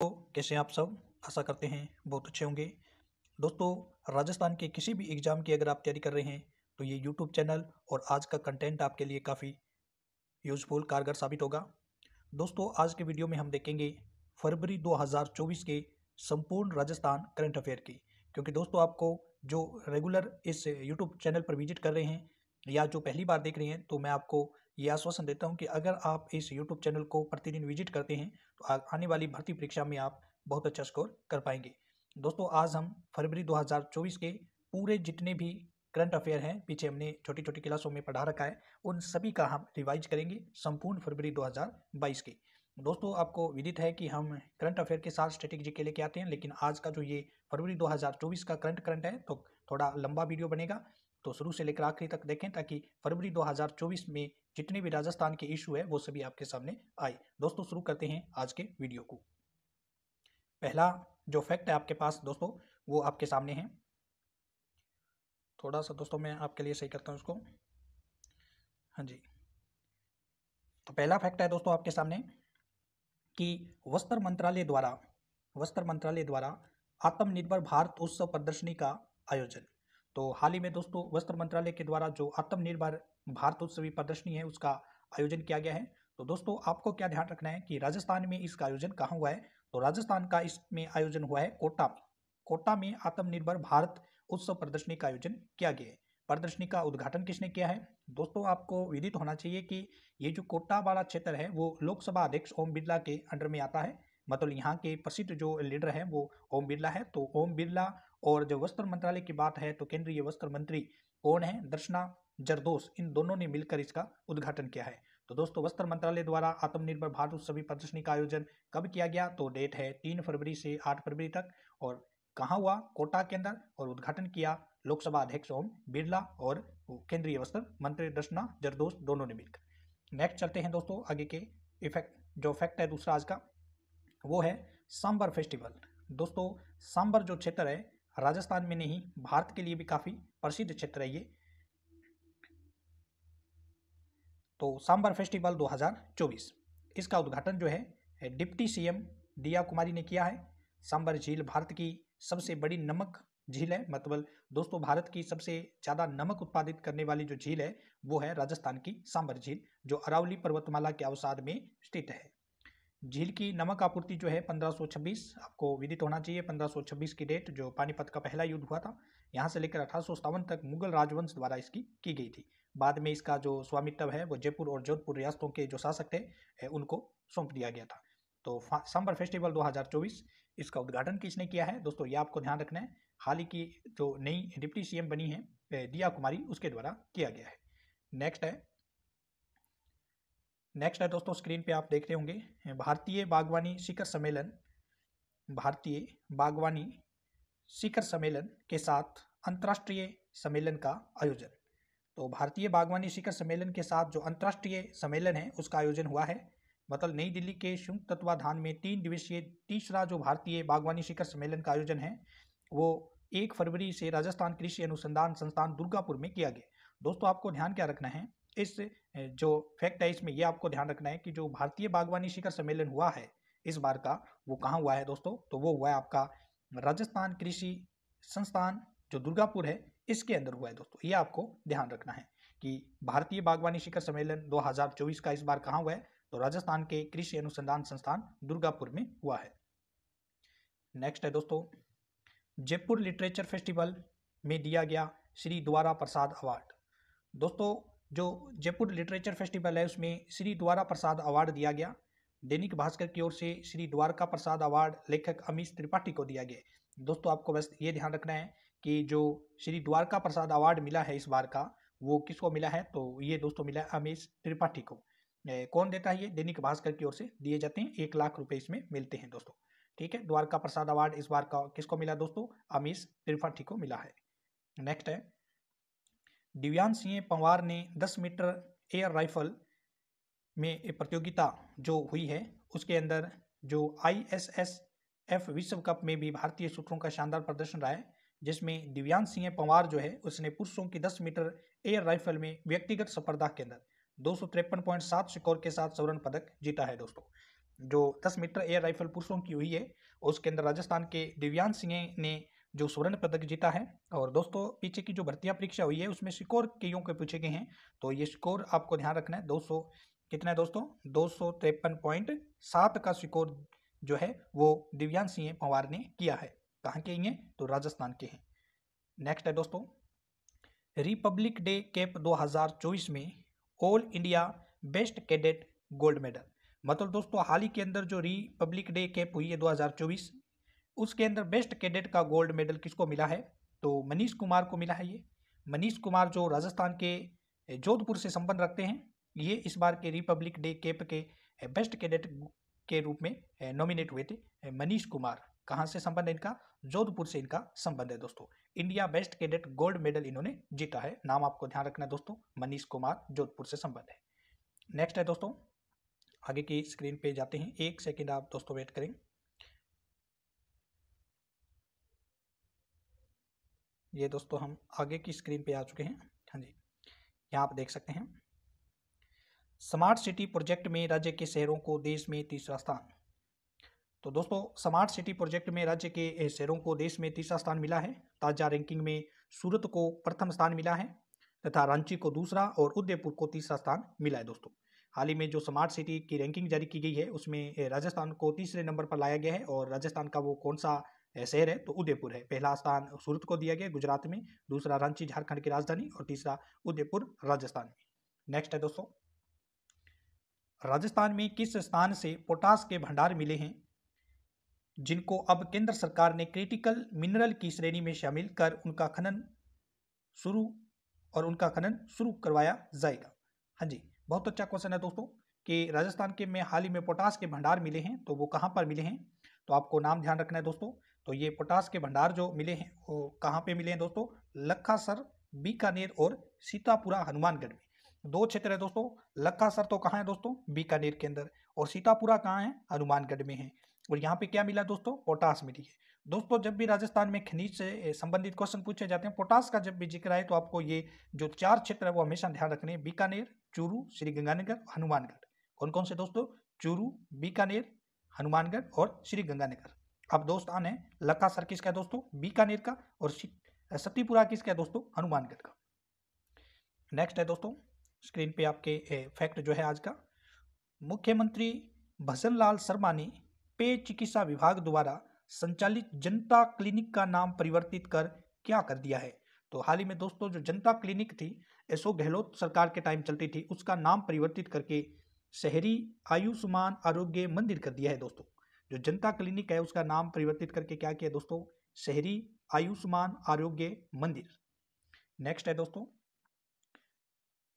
तो कैसे हैं आप सब। आशा करते हैं बहुत अच्छे होंगे। दोस्तों, राजस्थान के किसी भी एग्ज़ाम की अगर आप तैयारी कर रहे हैं तो ये यूट्यूब चैनल और आज का कंटेंट आपके लिए काफ़ी यूज़फुल कारगर साबित होगा। दोस्तों, आज के वीडियो में हम देखेंगे फरवरी 2024 के संपूर्ण राजस्थान करंट अफेयर की। क्योंकि दोस्तों, आपको जो रेगुलर इस यूट्यूब चैनल पर विजिट कर रहे हैं या जो पहली बार देख रहे हैं, तो मैं आपको ये आश्वासन देता हूं कि अगर आप इस यूट्यूब चैनल को प्रतिदिन विजिट करते हैं तो आने वाली भर्ती परीक्षा में आप बहुत अच्छा स्कोर कर पाएंगे। दोस्तों, आज हम फरवरी 2024 के पूरे जितने भी करंट अफेयर हैं, पीछे हमने छोटी छोटी क्लासों में पढ़ा रखा है, उन सभी का हम रिवाइज करेंगे संपूर्ण फरवरी 2022 के। दोस्तों, आपको विदित है कि हम करंट अफेयर के साथ स्ट्रेटेजी के लेके आते हैं, लेकिन आज का जो ये फरवरी 2024 का करंट है तो थोड़ा लंबा वीडियो बनेगा। तो शुरू से लेकर आखिरी तक देखें ताकि फरवरी 2024 में जितने भी राजस्थान के इशू है वो सभी आपके सामने आए। दोस्तों, शुरू करते हैं आज के वीडियो को। पहला जो फैक्ट है आपके पास दोस्तों, वो आपके सामने है। थोड़ा सा दोस्तों मैं आपके लिए सही करता हूँ उसको। हाँ जी, तो पहला फैक्ट है दोस्तों आपके सामने कि वस्त्र मंत्रालय द्वारा आत्मनिर्भर भारत उत्सव प्रदर्शनी का आयोजन। तो हाल ही में दोस्तों वस्त्र मंत्रालय के द्वारा जो आत्मनिर्भर भारत उत्सवी प्रदर्शनी है उसका आयोजन किया गया है। तो दोस्तों, आपको क्या ध्यान रखना है कि राजस्थान में इसका आयोजन कहाँ हुआ है। तो राजस्थान का इसमें आयोजन हुआ है कोटा में। कोटा में आत्मनिर्भर भारत उत्सव प्रदर्शनी का आयोजन किया गया है। प्रदर्शनी का उद्घाटन किसने किया है। दोस्तों, आपको विदित होना चाहिए कि ये जो कोटा वाला क्षेत्र है वो लोकसभा अध्यक्ष ओम बिरला के अंडर में आता है। मतलब यहाँ के प्रसिद्ध जो लीडर है वो ओम बिरला है। तो ओम बिरला और जो वस्त्र मंत्रालय की बात है तो केंद्रीय वस्त्र मंत्री कौन है, दर्शना जरदोश, इन दोनों ने मिलकर इसका उद्घाटन किया है। तो दोस्तों, वस्त्र मंत्रालय द्वारा आत्मनिर्भर भारत उत्सवी प्रदर्शनी का आयोजन कब किया गया, तो डेट है 3 फरवरी से 8 फरवरी तक। और कहाँ हुआ, कोटा के अंदर। और उद्घाटन किया लोकसभा अध्यक्ष ओम बिरला और केंद्रीय वस्त्र मंत्री दर्शना जरदोश दोनों ने मिलकर। नेक्स्ट चलते हैं दोस्तों आगे के इफेक्ट। जो फैक्ट है दूसरा आज का वो है सांबर फेस्टिवल। दोस्तों, सांबर जो क्षेत्र है राजस्थान में नहीं भारत के लिए भी काफी प्रसिद्ध क्षेत्र है ये। तो सांबर फेस्टिवल 2024 इसका उद्घाटन जो है डिप्टी सीएम दिया कुमारी ने किया है। सांबर झील भारत की सबसे बड़ी नमक झील है। मतलब दोस्तों, भारत की सबसे ज़्यादा नमक उत्पादित करने वाली जो झील है वो है राजस्थान की सांबर झील, जो अरावली पर्वतमाला के अवसाद में स्थित है। झील की नमक आपूर्ति जो है 1526, आपको विदित होना चाहिए 1526 की डेट जो पानीपत का पहला युद्ध हुआ था, यहाँ से लेकर 1857 तक मुगल राजवंश द्वारा इसकी की गई थी। बाद में इसका जो स्वामित्व है वो जयपुर और जोधपुर रियासतों के जो शासक थे उनको सौंप दिया गया था। तो सांबर फेस्टिवल 2024 इसका उद्घाटन किसने किया है दोस्तों, ये आपको ध्यान रखना है। हाल ही की जो नई डिप्टी सीएम बनी है दिया कुमारी, उसके द्वारा किया गया है। नेक्स्ट है दोस्तों, स्क्रीन पे आप देख रहे होंगे भारतीय बागवानी शिखर सम्मेलन के साथ अंतर्राष्ट्रीय सम्मेलन का आयोजन। तो भारतीय बागवानी शिखर सम्मेलन के साथ जो अंतर्राष्ट्रीय सम्मेलन है उसका आयोजन हुआ है। मतलब नई दिल्ली के संयुक्त तत्वाधान में 3 दिवसीय तीसरा जो भारतीय बागवानी शिखर सम्मेलन का आयोजन है वो 1 फरवरी से राजस्थान कृषि अनुसंधान संस्थान दुर्गापुर में किया गया। दोस्तों, आपको ध्यान क्या रखना है, इस जो फैक्ट है इसमें ये आपको ध्यान रखना है कि जो भारतीय बागवानी शिखर सम्मेलन हुआ है इस बार का, वो कहाँ हुआ है दोस्तों, तो वो हुआ है आपका राजस्थान कृषि संस्थान जो दुर्गापुर है इसके अंदर हुआ है। दोस्तों, ये आपको ध्यान रखना है कि भारतीय बागवानी शिखर सम्मेलन 2024 का इस बार कहाँ हुआ है, तो राजस्थान के कृषि अनुसंधान संस्थान दुर्गापुर में हुआ है। नेक्स्ट है दोस्तों, जयपुर लिटरेचर फेस्टिवल में दिया गया श्री द्वारा प्रसाद अवार्ड। दोस्तों, जो जयपुर लिटरेचर फेस्टिवल है उसमें श्री द्वारा प्रसाद अवार्ड दिया गया। दैनिक भास्कर की ओर से श्री द्वारका प्रसाद अवार्ड लेखक अमीश त्रिपाठी को दिया गया। दोस्तों, आपको बस ये ध्यान रखना है कि जो श्री द्वारका प्रसाद अवार्ड मिला है इस बार का वो किसको मिला है, तो ये दोस्तों मिला है अमीश त्रिपाठी को। कौन देता है, ये दैनिक भास्कर की ओर से दिए जाते हैं, 1 लाख रुपए इसमें मिलते हैं दोस्तों। ठीक है, द्वारका प्रसाद अवार्ड इस बार का किसको मिला दोस्तों, अमीश त्रिपाठी को मिला है। नेक्स्ट है, दिव्यांश सिंह पंवार ने 10 मीटर एयर राइफल में प्रतियोगिता जो हुई है उसके अंदर जो ISSF विश्व कप में भी भारतीय शूटरों का शानदार प्रदर्शन रहा है, जिसमें दिव्यांश सिंह पंवार जो है उसने पुरुषों की 10 मीटर एयर राइफल में व्यक्तिगत स्पर्धा के अंदर 253.7 स्कोर के साथ स्वर्ण पदक जीता है दोस्तों। जो 10 मीटर एयर राइफल पुरुषों की हुई है, उसके अंदर राजस्थान के दिव्यांश सिंह ने जो स्वर्ण पदक जीता है। और दोस्तों पीछे की जो भर्तियां परीक्षा हुई है उसमें स्कोर कईयों के पूछे गए हैं, तो ये स्कोर आपको ध्यान रखना है। 200 कितना है दोस्तों, 253.7 का स्कोर जो है वो दिव्यांश सिंह पंवार ने किया है। कहाँ के हैं, तो राजस्थान के हैं। नेक्स्ट है दोस्तों, रिपब्लिक डे कैप 2024 में all India best cadet gold medal. मतलब दोस्तों हाल ही के अंदर जो रिपब्लिक डे कैप हुई है 2024, उसके अंदर बेस्ट कैडेट का गोल्ड मेडल किसको मिला है, तो मनीष कुमार को मिला है। ये मनीष कुमार जो राजस्थान के जोधपुर से संबंध रखते हैं, ये इस बार के रिपब्लिक डे कैप के बेस्ट कैडेट के रूप में नॉमिनेट हुए थे। मनीष कुमार, कहाँ से संबंध है इनका, जोधपुर से इनका संबंध है दोस्तों। India best cadet gold medal इन्होंने जीता है। नाम आपको ध्यान रखना है दोस्तों, मनीष कुमार, जोधपुर से संबंध है। नेक्स्ट है दोस्तों, आगे की स्क्रीन पे जाते हैं, एक सेकेंड आप दोस्तों वेट करें। ये दोस्तों हम आगे की स्क्रीन पे आ चुके हैं। हाँ जी, यहाँ आप देख सकते हैं, स्मार्ट सिटी प्रोजेक्ट में राज्य के शहरों को देश में तीसरा स्थान। तो दोस्तों स्मार्ट सिटी प्रोजेक्ट में राज्य के शहरों को देश में तीसरा स्थान मिला है। ताजा रैंकिंग में सूरत को प्रथम स्थान मिला है तथा रांची को दूसरा और उदयपुर को तीसरा स्थान मिला है दोस्तों। हाल ही में जो स्मार्ट सिटी की रैंकिंग जारी की गई है उसमें राजस्थान को तीसरे नंबर पर लाया गया है। और राजस्थान का वो कौन सा शहर है, तो उदयपुर है। पहला स्थान सूरत को दिया गया गुजरात में, दूसरा रांची झारखंड की राजधानी, और तीसरा उदयपुर राजस्थान में। नेक्स्ट है दोस्तों, राजस्थान में किस स्थान से पोटास के भंडार मिले हैं जिनको अब केंद्र सरकार ने क्रिटिकल मिनरल की श्रेणी में शामिल कर उनका खनन शुरू करवाया जाएगा। हाँ जी, बहुत अच्छा क्वेश्चन है दोस्तों कि राजस्थान के में हाल ही में पोटास के भंडार मिले हैं, तो वो कहाँ पर मिले हैं, तो आपको नाम ध्यान रखना है दोस्तों। तो ये पोटास के भंडार जो मिले हैं वो कहाँ पे मिले हैं दोस्तों, लखासर, बीकानेर और सीतापुरा हनुमानगढ़ में। दो क्षेत्र है दोस्तों, लखासर तो कहाँ है दोस्तों, बीकानेर के अंदर, और सीतापुरा कहाँ है, हनुमानगढ़ में है। और यहाँ पे क्या मिला दोस्तों, पोटास मिली है। दोस्तों जब भी राजस्थान में खनिज से संबंधित क्वेश्चन पूछे जाते हैं, पोटास का जब भी जिक्र आए तो आपको ये जो चार क्षेत्र है वो हमेशा ध्यान रखने हैं, बीकानेर, चूरू, श्रीगंगानगर, हनुमानगढ़। कौन कौन से दोस्तों, चूरू, बीकानेर, हनुमानगढ़ और श्रीगंगानगर। अब दो स्थान है, लखासर किसका है दोस्तों, बीकानेर का, और सतीपुरा किसका है दोस्तों, हनुमानगढ़ का। नेक्स्ट है दोस्तों, स्क्रीन पे आपके फैक्ट जो है आज का, मुख्यमंत्री भजन लाल शर्मा ने पेय चिकित्सा विभाग द्वारा संचालित जनता क्लिनिक का नाम परिवर्तित कर क्या कर दिया है। तो हाल ही में दोस्तों जो जनता क्लिनिक थी, अशोक गहलोत सरकार के टाइम चलती थी, उसका नाम परिवर्तित करके शहरी आयुष्मान आरोग्य मंदिर कर दिया है दोस्तों। जो जनता क्लिनिक है उसका नाम परिवर्तित करके क्या किया दोस्तों, शहरी आयुष्मान आरोग्य मंदिर। नेक्स्ट है दोस्तों,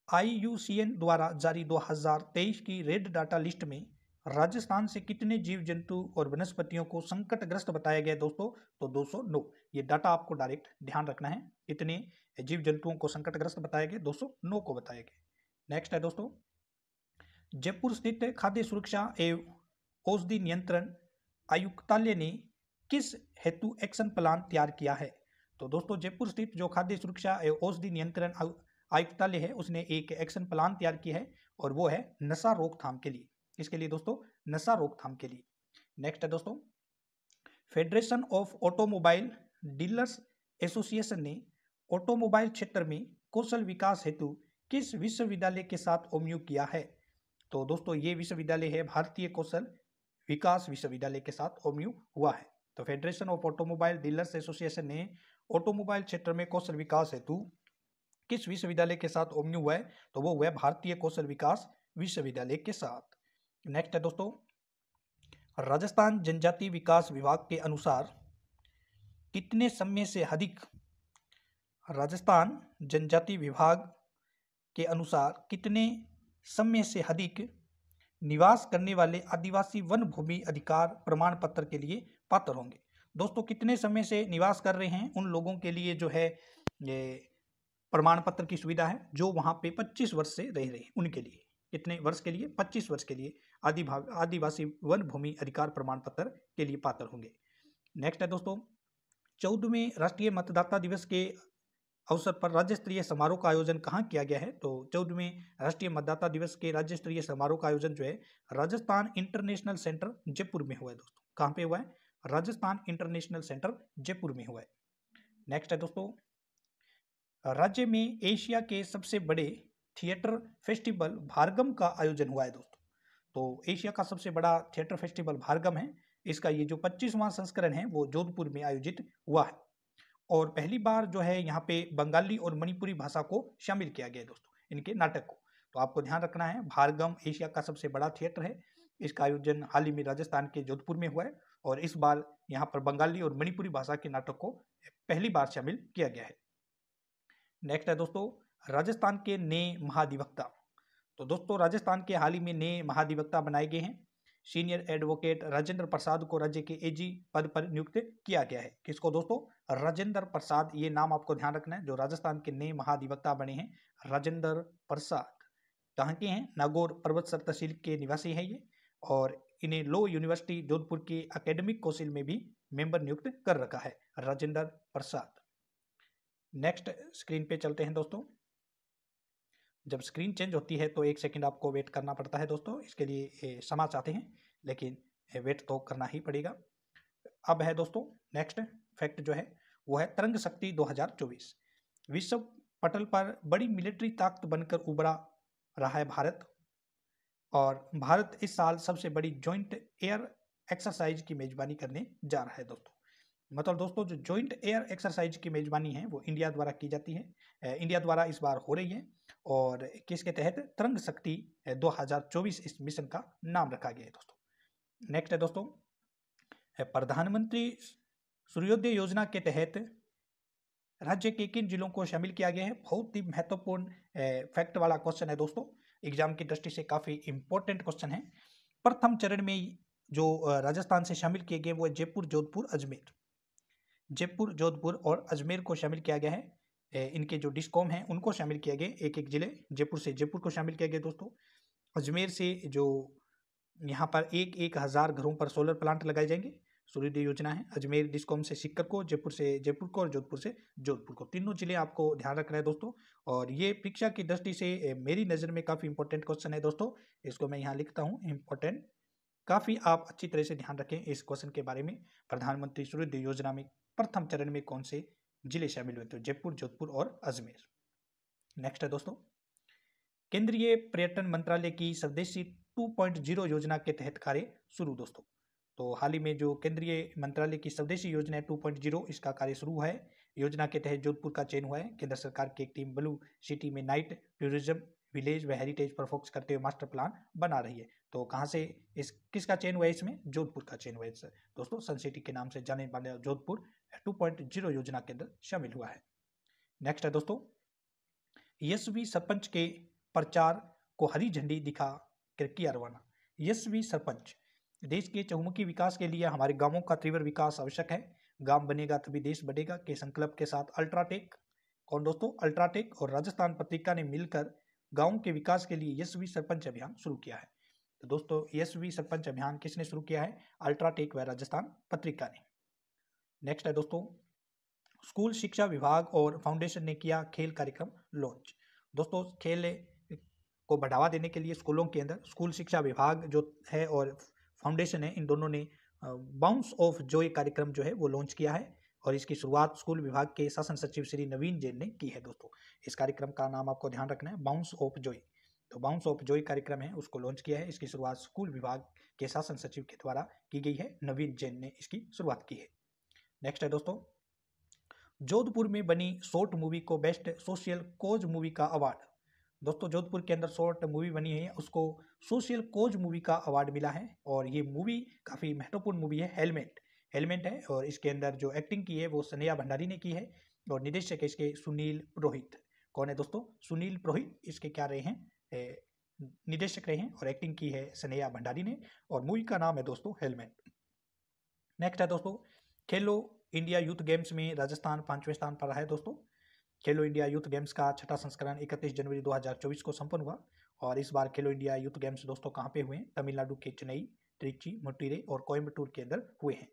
IUCN द्वारा जारी 2023 की रेड डाटा लिस्ट में राजस्थान से कितने जीव जंतु और वनस्पतियों को संकटग्रस्त बताया गया दोस्तों, तो 209। ये डाटा आपको डायरेक्ट ध्यान रखना है, इतने जीव जंतुओं को संकटग्रस्त बताया गया, 209 को बताया गया। नेक्स्ट है दोस्तों, जयपुर स्थित खाद्य सुरक्षा एवं औषधि नियंत्रण आयुक्तालय ने किस हेतु एक्शन प्लान तैयार किया है। तो दोस्तों जयपुर स्थित जो खाद्य सुरक्षा एवं औषधि नियंत्रण आयुक्तालय है उसने एक एक्शन प्लान तैयार किया है, और वो है नशा रोकथाम के लिए। किसके लिए दोस्तों, नशा रोकथाम के लिए। नेक्स्ट है दोस्तों, federation of automobile dealers association ने ऑटोमोबाइल क्षेत्र में कौशल विकास हेतु किस विश्वविद्यालय के साथ एमओयू किया है। तो दोस्तों ये विश्वविद्यालय है भारतीय कौशल विकास विश्वविद्यालय के साथ एमओयू हुआ है। तो federation of automobile dealers association ने ऑटोमोबाइल क्षेत्र में कौशल विकास हेतु किस विश्वविद्यालय के साथ एमओयू हुआ है, तो वो हुआ है भारतीय कौशल विकास विश्वविद्यालय के साथ। नेक्स्ट है दोस्तों, राजस्थान जनजाति विकास विभाग के अनुसार कितने समय से अधिक राजस्थान जनजाति विभाग के अनुसार कितने समय से अधिक निवास करने वाले आदिवासी वन भूमि अधिकार प्रमाण पत्र के लिए पात्र होंगे। दोस्तों कितने समय से निवास कर रहे हैं उन लोगों के लिए जो है ये प्रमाण पत्र की सुविधा है, जो वहाँ पे 25 वर्ष से रह रहे हैं उनके लिए। कितने वर्ष के लिए, 25 वर्ष के लिए आदिवासी वन भूमि अधिकार प्रमाण पत्र के लिए पात्र होंगे। नेक्स्ट है दोस्तों, 14वें राष्ट्रीय मतदाता दिवस के अवसर पर राज्य स्तरीय समारोह का आयोजन कहाँ किया गया है? तो 14वें राष्ट्रीय मतदाता दिवस के राज्य स्तरीय समारोह का आयोजन जो है राजस्थान इंटरनेशनल सेंटर जयपुर में हुआ है दोस्तों। कहाँ पे हुआ है? राजस्थान इंटरनेशनल सेंटर जयपुर में हुआ है। नेक्स्ट है दोस्तों, राज्य में एशिया के सबसे बड़े थिएटर फेस्टिवल भारगम का आयोजन हुआ है दोस्तों। तो एशिया का सबसे बड़ा थिएटर फेस्टिवल भारगम है, इसका ये जो 25वां संस्करण है वो जोधपुर में आयोजित हुआ है और पहली बार जो है यहाँ पे बंगाली और मणिपुरी भाषा को शामिल किया गया है दोस्तों, इनके नाटक को। तो आपको ध्यान रखना है, भारगम एशिया का सबसे बड़ा थिएटर है, इसका आयोजन हाल ही में राजस्थान के जोधपुर में हुआ है और इस बार यहाँ पर बंगाली और मणिपुरी भाषा के नाटक को पहली बार शामिल किया गया है। नेक्स्ट है दोस्तों, राजस्थान के नए महाधिवक्ता। तो दोस्तों राजस्थान के हाल ही में नए महाधिवक्ता बनाए गए हैं। सीनियर एडवोकेट राजेंद्र प्रसाद को राज्य के एजी पद पर नियुक्त किया गया है। किसको दोस्तों? राजेंद्र प्रसाद, ये नाम आपको ध्यान रखना है। जो राजस्थान के नए महाधिवक्ता बने हैं राजेंद्र प्रसाद, कहाँ के हैं? नागौर पर्वतसर तहसील के निवासी हैं ये और इन्हें लो यूनिवर्सिटी जोधपुर के एकेडमिक कौंसिल में भी मेंबर नियुक्त कर रखा है राजेंद्र प्रसाद। नेक्स्ट स्क्रीन पे चलते हैं दोस्तों। जब स्क्रीन चेंज होती है तो 1 सेकंड आपको वेट करना पड़ता है दोस्तों, इसके लिए क्षमा चाहते हैं, लेकिन वेट तो करना ही पड़ेगा। अब है दोस्तों नेक्स्ट फैक्ट जो है वो है तरंग शक्ति 2024। विश्व पटल पर बड़ी मिलिट्री ताकत बनकर उभरा रहा है भारत और भारत इस साल सबसे बड़ी जॉइंट एयर एक्सरसाइज की मेजबानी करने जा रहा है दोस्तों। मतलब दोस्तों जो जॉइंट एयर एक्सरसाइज की मेजबानी है वो इंडिया द्वारा की जाती है, इंडिया द्वारा इस बार हो रही है और किसके तहत? तरंग शक्ति 2024 इस मिशन का नाम रखा गया है दोस्तों। नेक्स्ट है दोस्तों, प्रधानमंत्री सूर्योदय योजना के तहत राज्य के किन जिलों को शामिल किया गया है? बहुत ही महत्वपूर्ण फैक्ट वाला क्वेश्चन है दोस्तों, एग्जाम की दृष्टि से काफी इंपॉर्टेंट क्वेश्चन है। प्रथम चरण में जो राजस्थान से शामिल किए गए वो जयपुर, जोधपुर, अजमेर। जयपुर, जोधपुर और अजमेर को शामिल किया गया है। इनके जो डिस्कॉम हैं उनको शामिल किया गया, एक एक जिले जयपुर से जयपुर को शामिल किया गया दोस्तों। अजमेर से जो यहाँ पर 1,000 घरों पर सोलर प्लांट लगाए जाएंगे, सूर्योदय योजना है। अजमेर डिस्कॉम से सीकर को, जयपुर से जयपुर को और जोधपुर से जोधपुर को, तीनों जिले आपको ध्यान रखना है दोस्तों। और ये परीक्षा की दृष्टि से मेरी नज़र में काफ़ी इंपॉर्टेंट क्वेश्चन है दोस्तों, इसको मैं यहाँ लिखता हूँ इंपॉर्टेंट। काफ़ी आप अच्छी तरह से ध्यान रखें इस क्वेश्चन के बारे में। प्रधानमंत्री सूर्योदय योजना में प्रथम चरण में कौन से जिले शामिल हुए? तो जयपुर, जोधपुर और अजमेर। नेक्स्ट है दोस्तों, केंद्रीय पर्यटन मंत्रालय की स्वदेशी 2.0 योजना के तहत कार्य शुरू दोस्तों। तो हाल ही में जो केंद्रीय मंत्रालय की स्वदेशी योजना है 2.0, इसका कार्य शुरू हुआ है। योजना के तहत जोधपुर का चयन हुआ है। केंद्र सरकार की एक टीम ब्लू सिटी में नाइट टूरिज्म, विलेज व हेरिटेज पर फोकस करते हुए मास्टर प्लान बना रही है। तो कहाँ से किसका चयन हुआ है? इसमें जोधपुर का चयन हुआ है दोस्तों। सन सिटी के नाम से जाने वाले जोधपुर 2.0 योजना के अंदर शामिल हुआ है। नेक्स्ट है दोस्तों, यशस्वी सरपंच के प्रचार को हरी झंडी दिखा कर किया रवाना। यशस्वी सरपंच, देश के चहुमुखी विकास के लिए हमारे गांवों का तीव्र विकास आवश्यक है। गांव बनेगा तभी देश बढ़ेगा के संकल्प के साथ अल्ट्राटेक, कौन दोस्तों? अल्ट्राटेक और राजस्थान पत्रिका ने मिलकर गांव के विकास के लिए यशस्वी सरपंच अभियान शुरू किया है। तो दोस्तों यशस्वी सरपंच अभियान किसने शुरू किया है? अल्ट्राटेक व राजस्थान पत्रिका ने। नेक्स्ट है दोस्तों, स्कूल शिक्षा विभाग और फाउंडेशन ने किया खेल कार्यक्रम लॉन्च। दोस्तों खेल को बढ़ावा देने के लिए स्कूलों के अंदर स्कूल शिक्षा विभाग जो है और फाउंडेशन है, इन दोनों ने बाउंस ऑफ जॉय कार्यक्रम जो है वो लॉन्च किया है और इसकी शुरुआत स्कूल विभाग के शासन सचिव श्री नवीन जैन ने की है दोस्तों। इस कार्यक्रम का नाम आपको ध्यान रखना है, बाउंस ऑफ जॉय। तो बाउंस ऑफ जॉय कार्यक्रम है उसको लॉन्च किया है। इसकी शुरुआत स्कूल विभाग के शासन सचिव के द्वारा की गई है, नवीन जैन ने इसकी शुरुआत की है। नेक्स्ट है दोस्तों, जोधपुर में बनी शॉर्ट मूवी को बेस्ट सोशल कोज मूवी का अवार्ड। दोस्तों जोधपुर के अंदर शॉर्ट मूवी बनी है उसको सोशल कोज मूवी का अवार्ड मिला है और ये मूवी काफ़ी महत्वपूर्ण मूवी है। हेलमेट है और इसके अंदर जो एक्टिंग की है वो स्नेहा भंडारी ने की है और निर्देशक इसके सुनील पुरोहित। कौन है दोस्तों? सुनील पुरोहित इसके क्या रहे हैं? निर्देशक रहे हैं और एक्टिंग की है स्नेहा भंडारी ने और मूवी का नाम है दोस्तों हेलमेट। नेक्स्ट है दोस्तों, खेलो इंडिया यूथ गेम्स में राजस्थान 5वें स्थान पर रहा है दोस्तों। खेलो इंडिया यूथ गेम्स का छठा संस्करण 31 जनवरी 2024 को संपन्न हुआ और इस बार खेलो इंडिया यूथ गेम्स दोस्तों कहाँ पे हुए हैं? तमिलनाडु के चेन्नई, त्रिची, मटुरै और कोयम्बटूर के अंदर हुए हैं।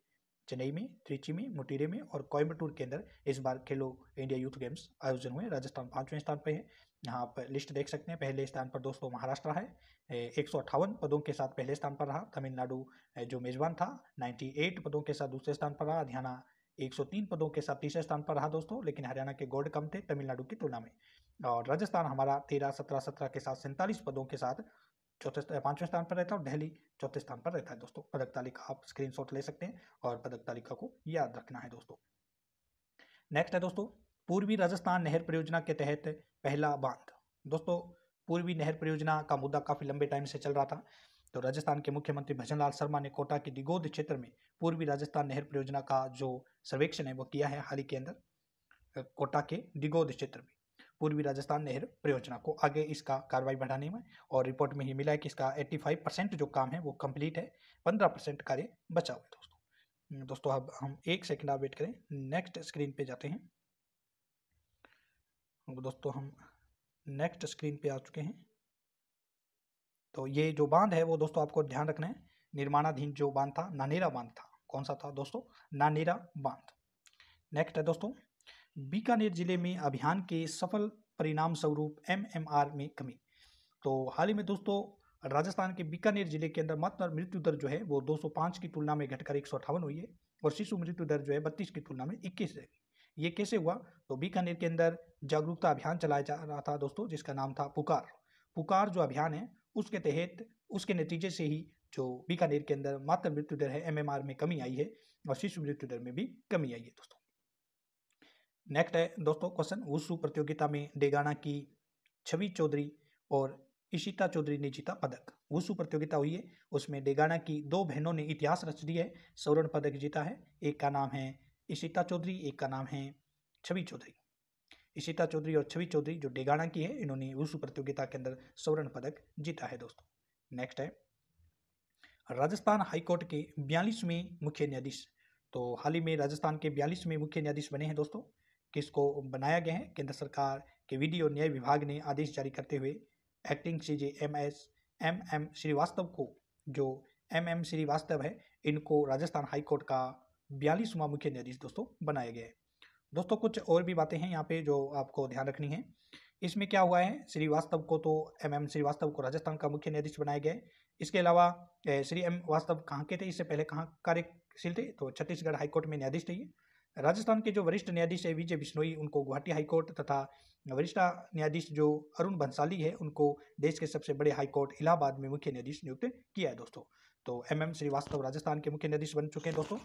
चेन्नई में, त्रिची में, मोटेरा में और कोयम्बटूर के अंदर इस बार खेलो इंडिया यूथ गेम्स आयोजन हुए। राजस्थान 5वें स्थान पर है। यहाँ आप लिस्ट देख सकते हैं। पहले स्थान पर दोस्तों महाराष्ट्र है, 158 पदों के साथ पहले स्थान पर रहा। तमिलनाडु जो मेजबान था 98 पदों के साथ दूसरे स्थान पर रहा। हरियाणा 103 पदों के साथ तीसरे स्थान पर रहा दोस्तों, लेकिन हरियाणा के गोल्ड कम थे तमिलनाडु की तुलना में। और राजस्थान हमारा 13, 17, 17 के साथ 47 पदों के साथ 5वें स्थान पर रहता है और दिल्ली 4थे स्थान पर रहता है दोस्तों। पदक तालिका आप स्क्रीनशॉट ले सकते हैं और पदक तालिका को याद रखना है दोस्तों। नेक्स्ट है दोस्तों पूर्वी राजस्थान नहर परियोजना के तहत पहला बांध। दोस्तों पूर्वी नहर परियोजना का मुद्दा काफी लंबे टाइम से चल रहा था। तो राजस्थान के मुख्यमंत्री भजनलाल शर्मा ने कोटा की दिगोद क्षेत्र में पूर्वी राजस्थान नहर परियोजना का जो सर्वेक्षण है वो किया है हाल ही के अंदर। कोटा के दिगोद क्षेत्र में पूर्वी राजस्थान नहर परियोजना को आगे इसका कार्रवाई बढ़ाने में, और रिपोर्ट में ही मिला है कि इसका 85% जो काम है वो कंप्लीट है, 15% कार्य बचा हुआ है दोस्तों। अब हम 1 सेकंड आप वेट करें, नेक्स्ट स्क्रीन पे जाते हैं दोस्तों। हम नेक्स्ट स्क्रीन पे आ चुके हैं। तो ये जो बांध है वो दोस्तों आपको ध्यान रखना है, निर्माणाधीन जो बांध था नानेरा बांध था। कौन सा था दोस्तों? नानेरा बांध। नेक्स्ट है दोस्तों बीकानेर जिले में अभियान के सफल परिणाम स्वरूप MMR में कमी। तो हाल ही में दोस्तों राजस्थान के बीकानेर जिले के अंदर मातृ मृत्यु दर जो है वो 205 की तुलना में घटकर 158 हुई है, और शिशु मृत्यु दर जो है 32 की तुलना में 21 है। ये कैसे हुआ? तो बीकानेर के अंदर जागरूकता अभियान चलाया जा रहा था दोस्तों, जिसका नाम था पुकार जो अभियान है उसके तहत उसके नतीजे से ही जो बीकानेर के अंदर मातृ मृत्यु दर है MMR में कमी आई है और शिशु मृत्यु दर में भी कमी आई है दोस्तों। नेक्स्ट है दोस्तों क्वेश्चन, वुशु प्रतियोगिता में डेगाना की छवि चौधरी और इशिता चौधरी ने जीता पदक। वुशु प्रतियोगिता हुई है, उसमें डेगाना की 2 बहनों ने इतिहास रच दिया है, स्वर्ण पदक जीता है। एक का नाम है इशिता चौधरी, एक का नाम है छवि चौधरी। इशिता चौधरी और छवि चौधरी जो डेगाना की है, इन्होंने वुशु प्रतियोगिता के अंदर स्वर्ण पदक जीता है दोस्तों। नेक्स्ट है राजस्थान हाईकोर्ट के 42वें मुख्य न्यायाधीश। तो हाल ही में राजस्थान के 42वें मुख्य न्यायाधीश बने हैं दोस्तों। किसको बनाया गया है? केंद्र सरकार के विधि और न्याय विभाग ने आदेश जारी करते हुए एक्टिंग CJ MM श्रीवास्तव को, जो MM श्रीवास्तव है, इनको राजस्थान हाईकोर्ट का 42वां मुख्य न्यायाधीश दोस्तों बनाया गया है। दोस्तों कुछ और भी बातें हैं यहाँ पे जो आपको ध्यान रखनी है। इसमें क्या हुआ है, श्रीवास्तव को तो MM श्रीवास्तव को राजस्थान का मुख्य न्यायाधीश बनाया गया है। इसके अलावा श्री M वास्तव कहाँ के थे, इससे पहले कहाँ कार्यशील थे? तो छत्तीसगढ़ हाईकोर्ट में न्यायाधीश थे। राजस्थान के जो वरिष्ठ न्यायाधीश है विजय बिश्नोई, उनको गुवाहाटी हाईकोर्ट, तथा वरिष्ठ न्यायाधीश जो अरुण बंसाली है उनको देश के सबसे बड़े हाईकोर्ट इलाहाबाद में मुख्य न्यायाधीश नियुक्त किया है दोस्तों। तो MM श्रीवास्तव राजस्थान के मुख्य न्यायाधीश बन चुके हैं दोस्तों।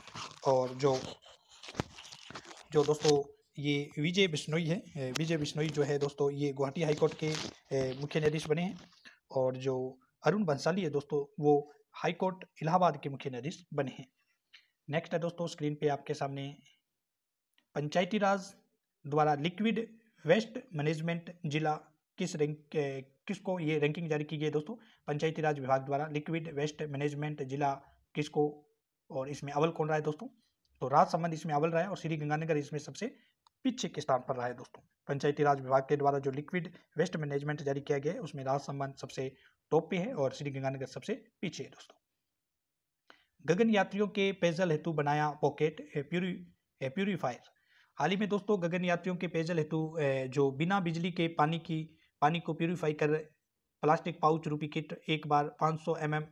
और जो दोस्तों ये विजय बिश्नोई है, विजय बिश्नोई जो है दोस्तों ये गुवाहाटी हाईकोर्ट के मुख्य न्यायाधीश बने हैं, और जो अरुण बंसाली है दोस्तों वो हाईकोर्ट इलाहाबाद के मुख्य न्यायाधीश बने हैं। नेक्स्ट है दोस्तों स्क्रीन पे आपके सामने पंचायती राज द्वारा लिक्विड वेस्ट मैनेजमेंट जिला किसको ये रैंकिंग जारी की गई है दोस्तों। पंचायती राज विभाग द्वारा लिक्विड वेस्ट मैनेजमेंट जिला किसको, और इसमें अव्वल कौन रहा है दोस्तों? तो राजसमंद इसमें अव्वल रहा है और श्री गंगानगर इसमें सबसे पीछे के स्थान पर रहा है दोस्तों। पंचायती राज विभाग के द्वारा जो लिक्विड वेस्ट मैनेजमेंट जारी किया गया है उसमें राजसमंद सबसे टॉप पे है और श्री गंगानगर सबसे पीछे है दोस्तों। गगन यात्रियों के पेयजल हेतु बनाया पॉकेट प्यूरीफायर। हाल ही में दोस्तों गगन यात्रियों के पेयजल हेतु जो बिना बिजली के पानी को प्यूरीफाई कर प्लास्टिक पाउच रूपी किट एक बार 500 ml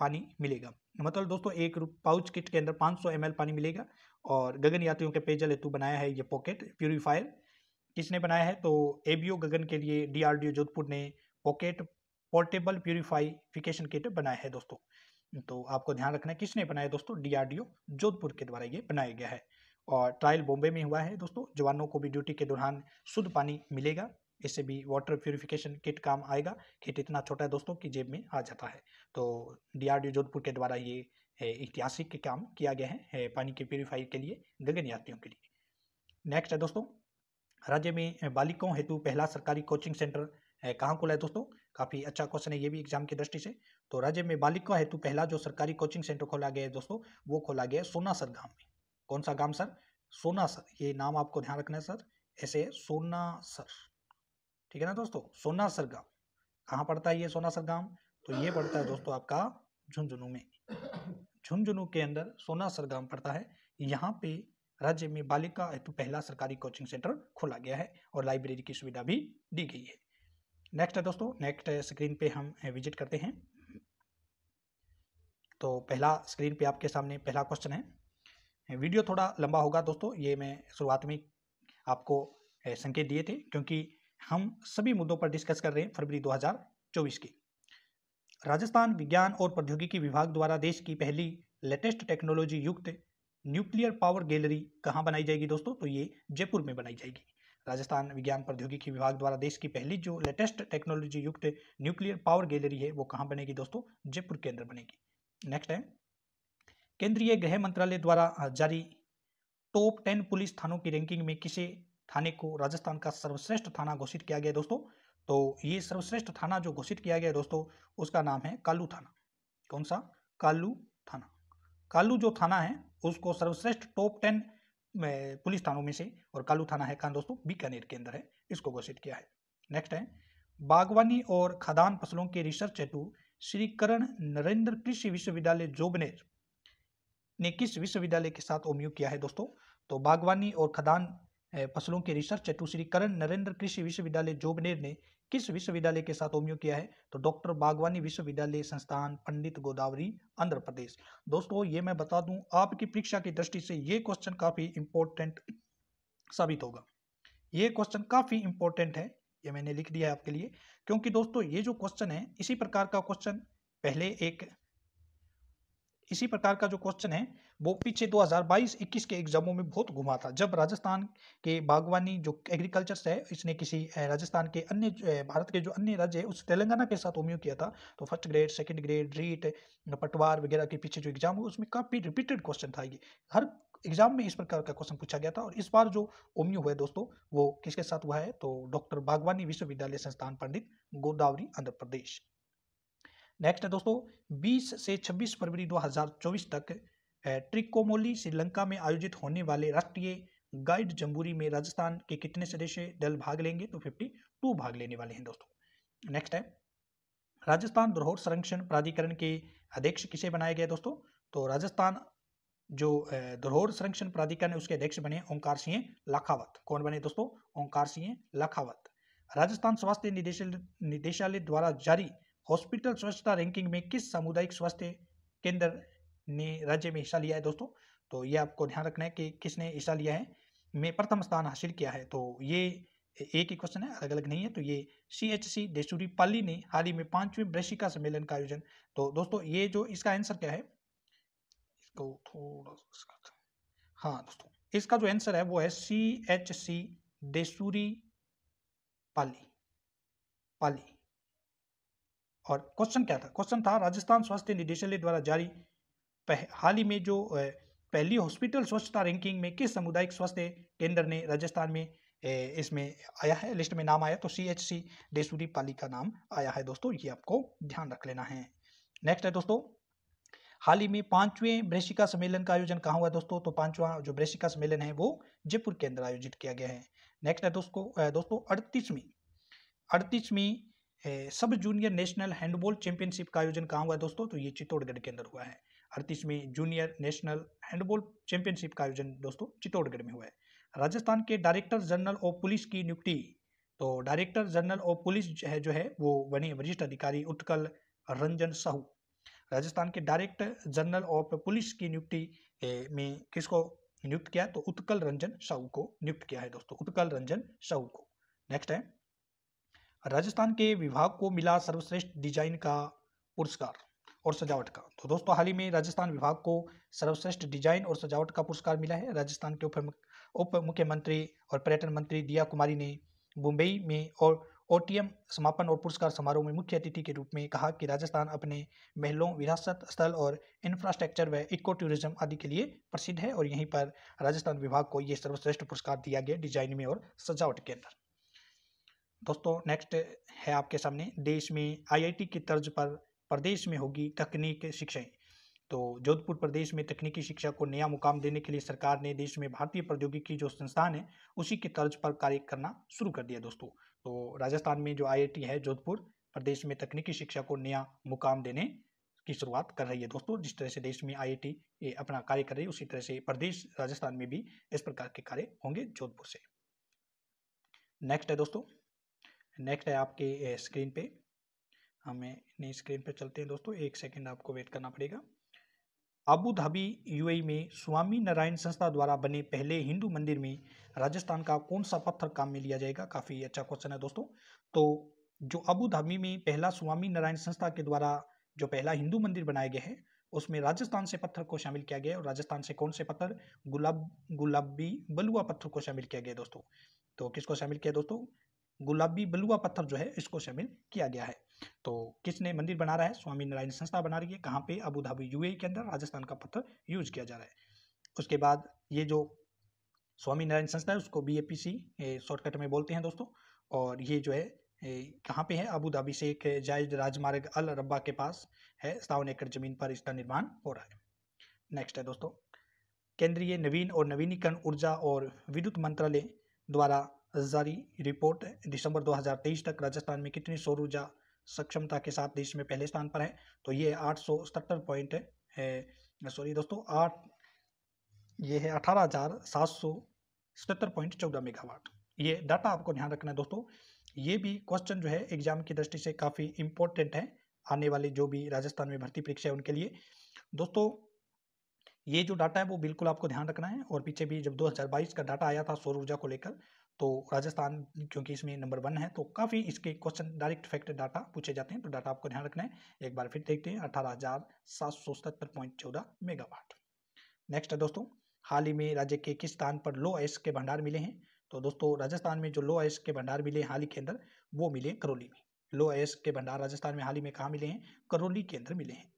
पानी मिलेगा। मतलब दोस्तों एक पाउच किट के अंदर 500 ml पानी मिलेगा, और गगन यात्रियों के पेयजल हेतु बनाया है ये पॉकेट प्यूरीफायर। किसने बनाया है? तो ABO गगन के लिए DRDO जोधपुर ने पॉकेट पोर्टेबल प्यूरीफाइफिकेशन किट बनाया है दोस्तों। तो आपको ध्यान रखना है किसने बनाया दोस्तों? DRDO जोधपुर के द्वारा ये बनाया गया है। और ट्रायल बॉम्बे में हुआ है दोस्तों। जवानों को भी ड्यूटी के दौरान शुद्ध पानी मिलेगा, इससे भी वाटर प्यूरिफिकेशन किट काम आएगा। किट इतना छोटा है दोस्तों कि जेब में आ जाता है। तो DRDO जोधपुर के द्वारा ये ऐतिहासिक काम किया गया है पानी के प्यूरिफाई के लिए गगन यात्रियों के लिए। नेक्स्ट है दोस्तों राज्य में बालिकाओं हेतु पहला सरकारी कोचिंग सेंटर कहाँ खोला है दोस्तों? काफ़ी अच्छा क्वेश्चन है ये भी एग्जाम की दृष्टि से। तो राज्य में बालिकाओं हेतु पहला जो सरकारी कोचिंग सेंटर खोला गया है दोस्तों वो खोला गया है सोनासर गांव में। कौन सा गांव सर? सोनासर। ये नाम आपको ध्यान रखना है सर, ऐसे सोनासर, ठीक है ना दोस्तों? सोनासर गांव कहाँ पड़ता है ये सोनासर गांव? तो ये पड़ता है दोस्तों आपका झुंझुनू में। झुंझुनू के अंदर सोनासर गांव पड़ता है। यहाँ पे राज्य में बालिका हेतु पहला सरकारी कोचिंग सेंटर खोला गया है और लाइब्रेरी की सुविधा भी दी गई है। नेक्स्ट है दोस्तों, नेक्स्ट स्क्रीन पे हम विजिट करते हैं। तो पहला स्क्रीन पे आपके सामने पहला क्वेश्चन है। वीडियो थोड़ा लंबा होगा दोस्तों, ये मैं शुरुआत में आपको संकेत दिए थे, क्योंकि हम सभी मुद्दों पर डिस्कस कर रहे हैं फरवरी 2024 की। राजस्थान विज्ञान और प्रौद्योगिकी विभाग द्वारा देश की पहली लेटेस्ट टेक्नोलॉजी युक्त न्यूक्लियर पावर गैलरी कहाँ बनाई जाएगी दोस्तों? तो ये जयपुर में बनाई जाएगी। राजस्थान विज्ञान प्रौद्योगिकी विभाग द्वारा देश की पहली जो लेटेस्ट टेक्नोलॉजी युक्त न्यूक्लियर पावर गैलरी है वो कहाँ बनेगी दोस्तों? जयपुर के अंदर बनेगी। नेक्स्ट है, केंद्रीय गृह मंत्रालय द्वारा जारी टॉप 10 पुलिस थानों की रैंकिंग में किसे थाने को राजस्थान का सर्वश्रेष्ठ थाना घोषित किया गया दोस्तों? तो ये सर्वश्रेष्ठ थाना जो घोषित किया गया दोस्तों, उसका नाम है कालू थाना। कौन सा? कालू थाना। कालू जो थाना है उसको सर्वश्रेष्ठ टॉप 10 पुलिस थानों में से, और कालू थाना है कहाँ दोस्तों? बीकानेर के अंदर है, इसको घोषित किया है। नेक्स्ट है, बागवानी और खाद्यान्न फसलों के रिसर्च हेतु श्री कर्ण नरेंद्र कृषि विश्वविद्यालय जोबनेर ने किस विश्वविद्यालय के साथ ओमयू किया है दोस्तों? तो बागवानी और खाद्यान्न फसलों के रिसर्च हेतु श्री कर्ण नरेंद्र कृषि विश्वविद्यालय जोबनेर ने किस विश्वविद्यालय के साथ ओमयू किया है? तो डॉक्टर बागवानी विश्वविद्यालय संस्थान पंडित गोदावरी आंध्र प्रदेश। दोस्तों ये मैं बता दूं, आपकी परीक्षा की दृष्टि से ये क्वेश्चन काफी इंपॉर्टेंट साबित होगा। ये क्वेश्चन काफी इंपॉर्टेंट है, ये मैंने लिख दिया है आपके लिए, क्योंकि दोस्तों ये जो क्वेश्चन है इसी प्रकार का क्वेश्चन पहले इसी प्रकार का जो क्वेश्चन है वो पीछे 2022-21 के एग्जामों में बहुत घुमा था, जब राजस्थान के बागवानी जो एग्रीकल्चर है इसने किसी राजस्थान के अन्य भारत के जो अन्य राज्य है उस तेलंगाना के साथ ओमयू किया था। तो first grade, second grade, REET, पटवार वगैरह के पीछे जो एग्जाम हुआ उसमें काफी रिपीटेड क्वेश्चन था। ये हर एग्जाम में इस प्रकार का क्वेश्चन पूछा गया था, और इस बार जो ओमयू हुआ है दोस्तों वो किसके साथ हुआ है? तो डॉक्टर बागवानी विश्वविद्यालय संस्थान पंडित गोदावरी आंध्र प्रदेश। नेक्स्ट है दोस्तों, 20 से 26 फरवरी 2024 तक ट्रिकोमोली श्रीलंका में आयोजित होने वाले राष्ट्रीय गाइड जम्बूरी में राजस्थान के कितने सदस्य दल भाग लेंगे? तो 52 भाग लेने वाले हैं दोस्तों। नेक्स्ट है, राजस्थान धरोहर संरक्षण प्राधिकरण के अध्यक्ष किसे बनाया गया दोस्तों? तो राजस्थान जो धरोहर संरक्षण प्राधिकरण है उसके अध्यक्ष बने ओंकार सिंह लाखावत। कौन बने दोस्तों? ओंकार सिंह लाखावत। राजस्थान स्वास्थ्य निदेशालय द्वारा जारी हॉस्पिटल स्वच्छता रैंकिंग में किस सामुदायिक स्वास्थ्य केंद्र ने राज्य में हिस्सा लिया है दोस्तों? तो ये आपको ध्यान रखना है कि किसने हिस्सा लिया है, में प्रथम स्थान हासिल किया है। तो ये एक ही क्वेश्चन है, अलग अलग नहीं है। तो ये CHC देसूरी पाली ने हाल ही में 5वें ब्रेशिका सम्मेलन का आयोजन। तो दोस्तों ये जो इसका आंसर क्या है, इसको थोड़ा हाँ दोस्तों, इसका जो आंसर है वो है CHC देसूरी पाली। और क्वेश्चन क्या था? क्वेश्चन था राजस्थान स्वास्थ्य निदेशालय द्वारा जारी हाल ही में जो पहली हॉस्पिटल स्वच्छता रैंकिंग में किस सामुदायिक स्वास्थ्य केंद्र ने राजस्थान में इसमें आया है, लिस्ट में नाम आया? तो CHC देसूरी पाली का नाम आया है दोस्तों, ये आपको ध्यान रख लेना है। नेक्स्ट है दोस्तों, हाल ही में 5वें ब्रेशिका सम्मेलन का आयोजन कहाँ हुआ दोस्तों? तो 5वां जो ब्रेशिका सम्मेलन है वो जयपुर के अंदर आयोजित किया गया है। नेक्स्ट है दोस्तों 38वीं सब जूनियर नेशनल हैंडबॉल चैंपियनशिप का आयोजन कहाँ हुआ है दोस्तों? तो ये चित्तौड़गढ़ के अंदर हुआ है। 38वीं जूनियर नेशनल हैंडबॉल चैंपियनशिप का आयोजन दोस्तों चित्तौड़गढ़ में हुआ है। राजस्थान के डायरेक्टर जनरल ऑफ पुलिस की नियुक्ति, तो डायरेक्टर जनरल ऑफ पुलिस जो है वो बने वरिष्ठ अधिकारी उत्कल रंजन साहू। राजस्थान के डायरेक्टर जनरल ऑफ पुलिस की नियुक्ति में किसको नियुक्त किया? तो उत्कल रंजन साहू को नियुक्त किया है दोस्तों, उत्कल रंजन साहू को। नेक्स्ट है, राजस्थान के विभाग को मिला सर्वश्रेष्ठ डिजाइन का पुरस्कार और सजावट का। तो दोस्तों हाल ही में राजस्थान विभाग को सर्वश्रेष्ठ डिजाइन और सजावट का पुरस्कार मिला है। राजस्थान के उप मुख्यमंत्री और पर्यटन मंत्री दिया कुमारी ने मुंबई में और OTM समापन और पुरस्कार समारोह में मुख्य अतिथि के रूप में कहा कि राजस्थान अपने महलों, विरासत स्थल और इंफ्रास्ट्रक्चर व इको टूरिज्म आदि के लिए प्रसिद्ध है, और यहीं पर राजस्थान विभाग को ये सर्वश्रेष्ठ पुरस्कार दिया गया डिजाइन में और सजावट के अंदर। दोस्तों नेक्स्ट है आपके सामने, देश में IIT की तर्ज पर प्रदेश में होगी तकनीक शिक्षाएं। तो जोधपुर प्रदेश में तकनीकी शिक्षा को नया मुकाम देने के लिए सरकार ने देश में भारतीय प्रौद्योगिकी जो संस्थान है उसी की तर्ज पर कार्य करना शुरू कर दिया दोस्तों। तो राजस्थान में जो IIT है जोधपुर प्रदेश में तकनीकी शिक्षा को नया मुकाम देने की शुरुआत कर रही है दोस्तों। जिस तरह से देश में IIT ये अपना कार्य कर रही है, उसी तरह से प्रदेश राजस्थान में भी इस प्रकार के कार्य होंगे जोधपुर से। नेक्स्ट है दोस्तों, नेक्स्ट है आपके स्क्रीन पे, हमें नई स्क्रीन पे चलते हैं दोस्तों, एक सेकंड आपको वेट करना पड़ेगा। अबू धाबी UAE में स्वामी नारायण संस्था द्वारा बने पहले हिंदू मंदिर में राजस्थान का कौन सा पत्थर काम में लिया जाएगा? काफ़ी अच्छा क्वेश्चन है दोस्तों। तो जो अबू धाबी में पहला स्वामी नारायण संस्था के द्वारा जो पहला हिंदू मंदिर बनाया गया है, उसमें राजस्थान से पत्थर को शामिल किया गया है। और राजस्थान से कौन से पत्थर? गुलाबी बलुआ पत्थर को शामिल किया गया दोस्तों। तो किसको शामिल किया दोस्तों? गुलाबी बलुआ पत्थर जो है इसको शामिल किया गया है। तो किसने मंदिर बना रहा है? स्वामी नारायण संस्था बना रही है। कहाँ पे? अबू धाबी UAE के अंदर राजस्थान का पत्थर यूज किया जा रहा है। उसके बाद ये जो स्वामी नारायण संस्था है उसको BAPC शॉर्टकट में बोलते हैं दोस्तों। और ये जो है कहाँ पे है? अबू धाबी से एक जायज राजमार्ग अल रब्बा के पास है। 57 एकड़ जमीन पर इसका निर्माण हो रहा है। नेक्स्ट है दोस्तों, केंद्रीय नवीन और नवीनीकरण ऊर्जा और विद्युत मंत्रालय द्वारा जारी रिपोर्ट दिसंबर 2023 तक राजस्थान में कितनी सौर ऊर्जा सक्षमता के साथ देश में पहले स्थान पर है? तो ये 877 पॉइंट है, सॉरी दोस्तों, ये है 18,777.14 मेगावाट। ये डाटा आपको ध्यान रखना है दोस्तों। ये भी क्वेश्चन जो है एग्जाम की दृष्टि से काफ़ी इंपॉर्टेंट है आने वाले जो भी राजस्थान में भर्ती परीक्षा है उनके लिए दोस्तों। ये जो डाटा है वो बिल्कुल आपको ध्यान रखना है। और पीछे भी जब 2022 का डाटा आया था सौर ऊर्जा को लेकर, तो राजस्थान क्योंकि इसमें नंबर 1 है, तो काफ़ी इसके क्वेश्चन डायरेक्ट फैक्ट डाटा पूछे जाते हैं। तो डाटा आपको ध्यान रखना है। एक बार फिर देखते हैं, 18,777.14 मेगावाट। नेक्स्ट है दोस्तों, हाल ही में राज्य के किस स्थान पर लो आइस के भंडार मिले हैं? तो दोस्तों राजस्थान में जो लो आइस के भंडार मिले हाल ही के अंदर, वो मिले करौली में। लो आइस के भंडार राजस्थान में हाल ही में कहाँ मिले हैं? करौली के अंदर मिले हैं।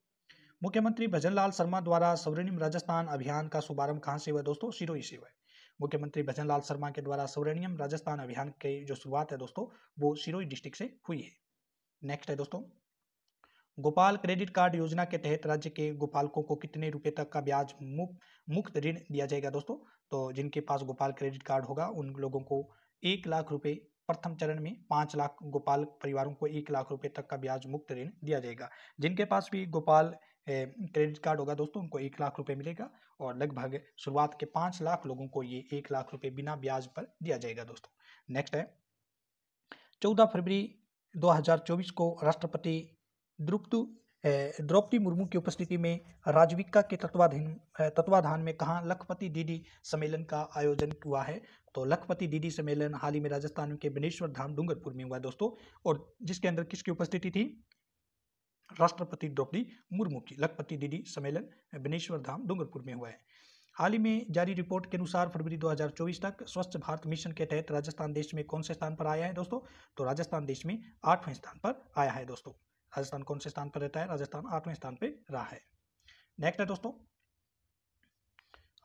मुख्यमंत्री भजनलाल शर्मा द्वारा स्वर्णिम राजस्थान अभियान का शुभारंभ कहाँ से हुआ दोस्तों? सिरोही से हुआ है। मुख्यमंत्री भजनलाल शर्मा के द्वारा स्वर्णिम राजस्थान अभियान की जो शुरुआत है दोस्तों, वो सिरोही डिस्ट्रिक्ट से हुई है। नेक्स्ट है दोस्तों, गोपाल क्रेडिट कार्ड योजना के तहत राज्य के गोपालकों को कितने रुपए तक का ब्याज मुक्त ऋण दिया जाएगा दोस्तों? तो जिनके पास गोपाल क्रेडिट कार्ड होगा उन लोगों को 1 लाख रुपए, प्रथम चरण में 5 लाख गोपाल परिवारों को 1 लाख रुपए तक का ब्याज मुक्त ऋण दिया जाएगा। जिनके पास भी गोपाल क्रेडिट कार्ड होगा दोस्तों उनको 1 लाख रुपए मिलेगा। और लगभग शुरुआत के 5 लाख लोगों को ये 1 लाख रुपए बिना ब्याज पर दिया जाएगा दोस्तों। नेक्स्ट है, 14 फरवरी 2024 को राष्ट्रपति द्रौपदी मुर्मू की उपस्थिति में राजविका के तत्वाधान में कहाँ लखपति डीडी सम्मेलन का आयोजन हुआ है? तो लखपति डीडी सम्मेलन हाल ही में राजस्थान के बनेश्वर धाम डूंगरपुर में हुआ है दोस्तों। और जिसके अंदर किसकी उपस्थिति थी? राष्ट्रपति द्रौपदी मुर्मू की। लखपति डीडी सम्मेलन बनेश्वर धाम डूंगरपुर में हुआ है। हाल ही में जारी रिपोर्ट के अनुसार फरवरी 2024 तक स्वच्छ भारत मिशन के तहत राजस्थान देश में कौन से स्थान पर आया है दोस्तों? तो राजस्थान देश में 8वें स्थान पर आया है दोस्तों। राजस्थान कौन से स्थान पर रहता है? राजस्थान 8वें स्थान पर रहा है। नेक्स्ट है दोस्तों,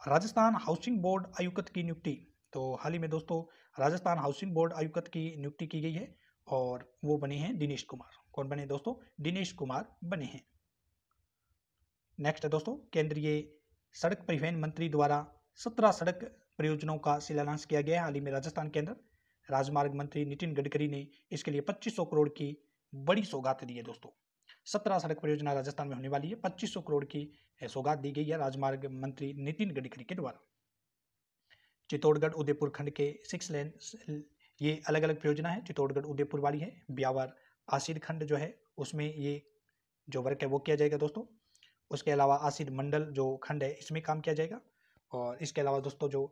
राजस्थान हाउसिंग बोर्ड आयुक्त की नियुक्ति। तो हाल ही में दोस्तों राजस्थान हाउसिंग बोर्ड आयुक्त की नियुक्ति की गई है और वो बने हैं दिनेश कुमार। कौन बने दोस्तों? दिनेश कुमार बने हैं। नेक्स्ट है दोस्तों, केंद्रीय सड़क परिवहन मंत्री द्वारा 17 सड़क परियोजनाओं का शिलान्यास किया गया है हाल ही में राजस्थान के अंदर। राजमार्ग मंत्री नितिन गडकरी ने इसके लिए 2500 करोड़ की बड़ी सौगात दी है दोस्तों। 17 सड़क परियोजना राजस्थान में होने वाली है। 2500 करोड़ की सौगात दी गई है राजमार्ग मंत्री नितिन गडकरी के द्वारा। चित्तौड़गढ़ उदयपुर खंड के 6 लेन, ये अलग अलग परियोजना है। चित्तौड़गढ़ उदयपुर वाली है। ब्यावर आसिड खंड जो है उसमें ये जो वर्क है वो किया जाएगा दोस्तों। उसके अलावा आसिड मंडल जो खंड है इसमें काम किया जाएगा। और इसके अलावा दोस्तों जो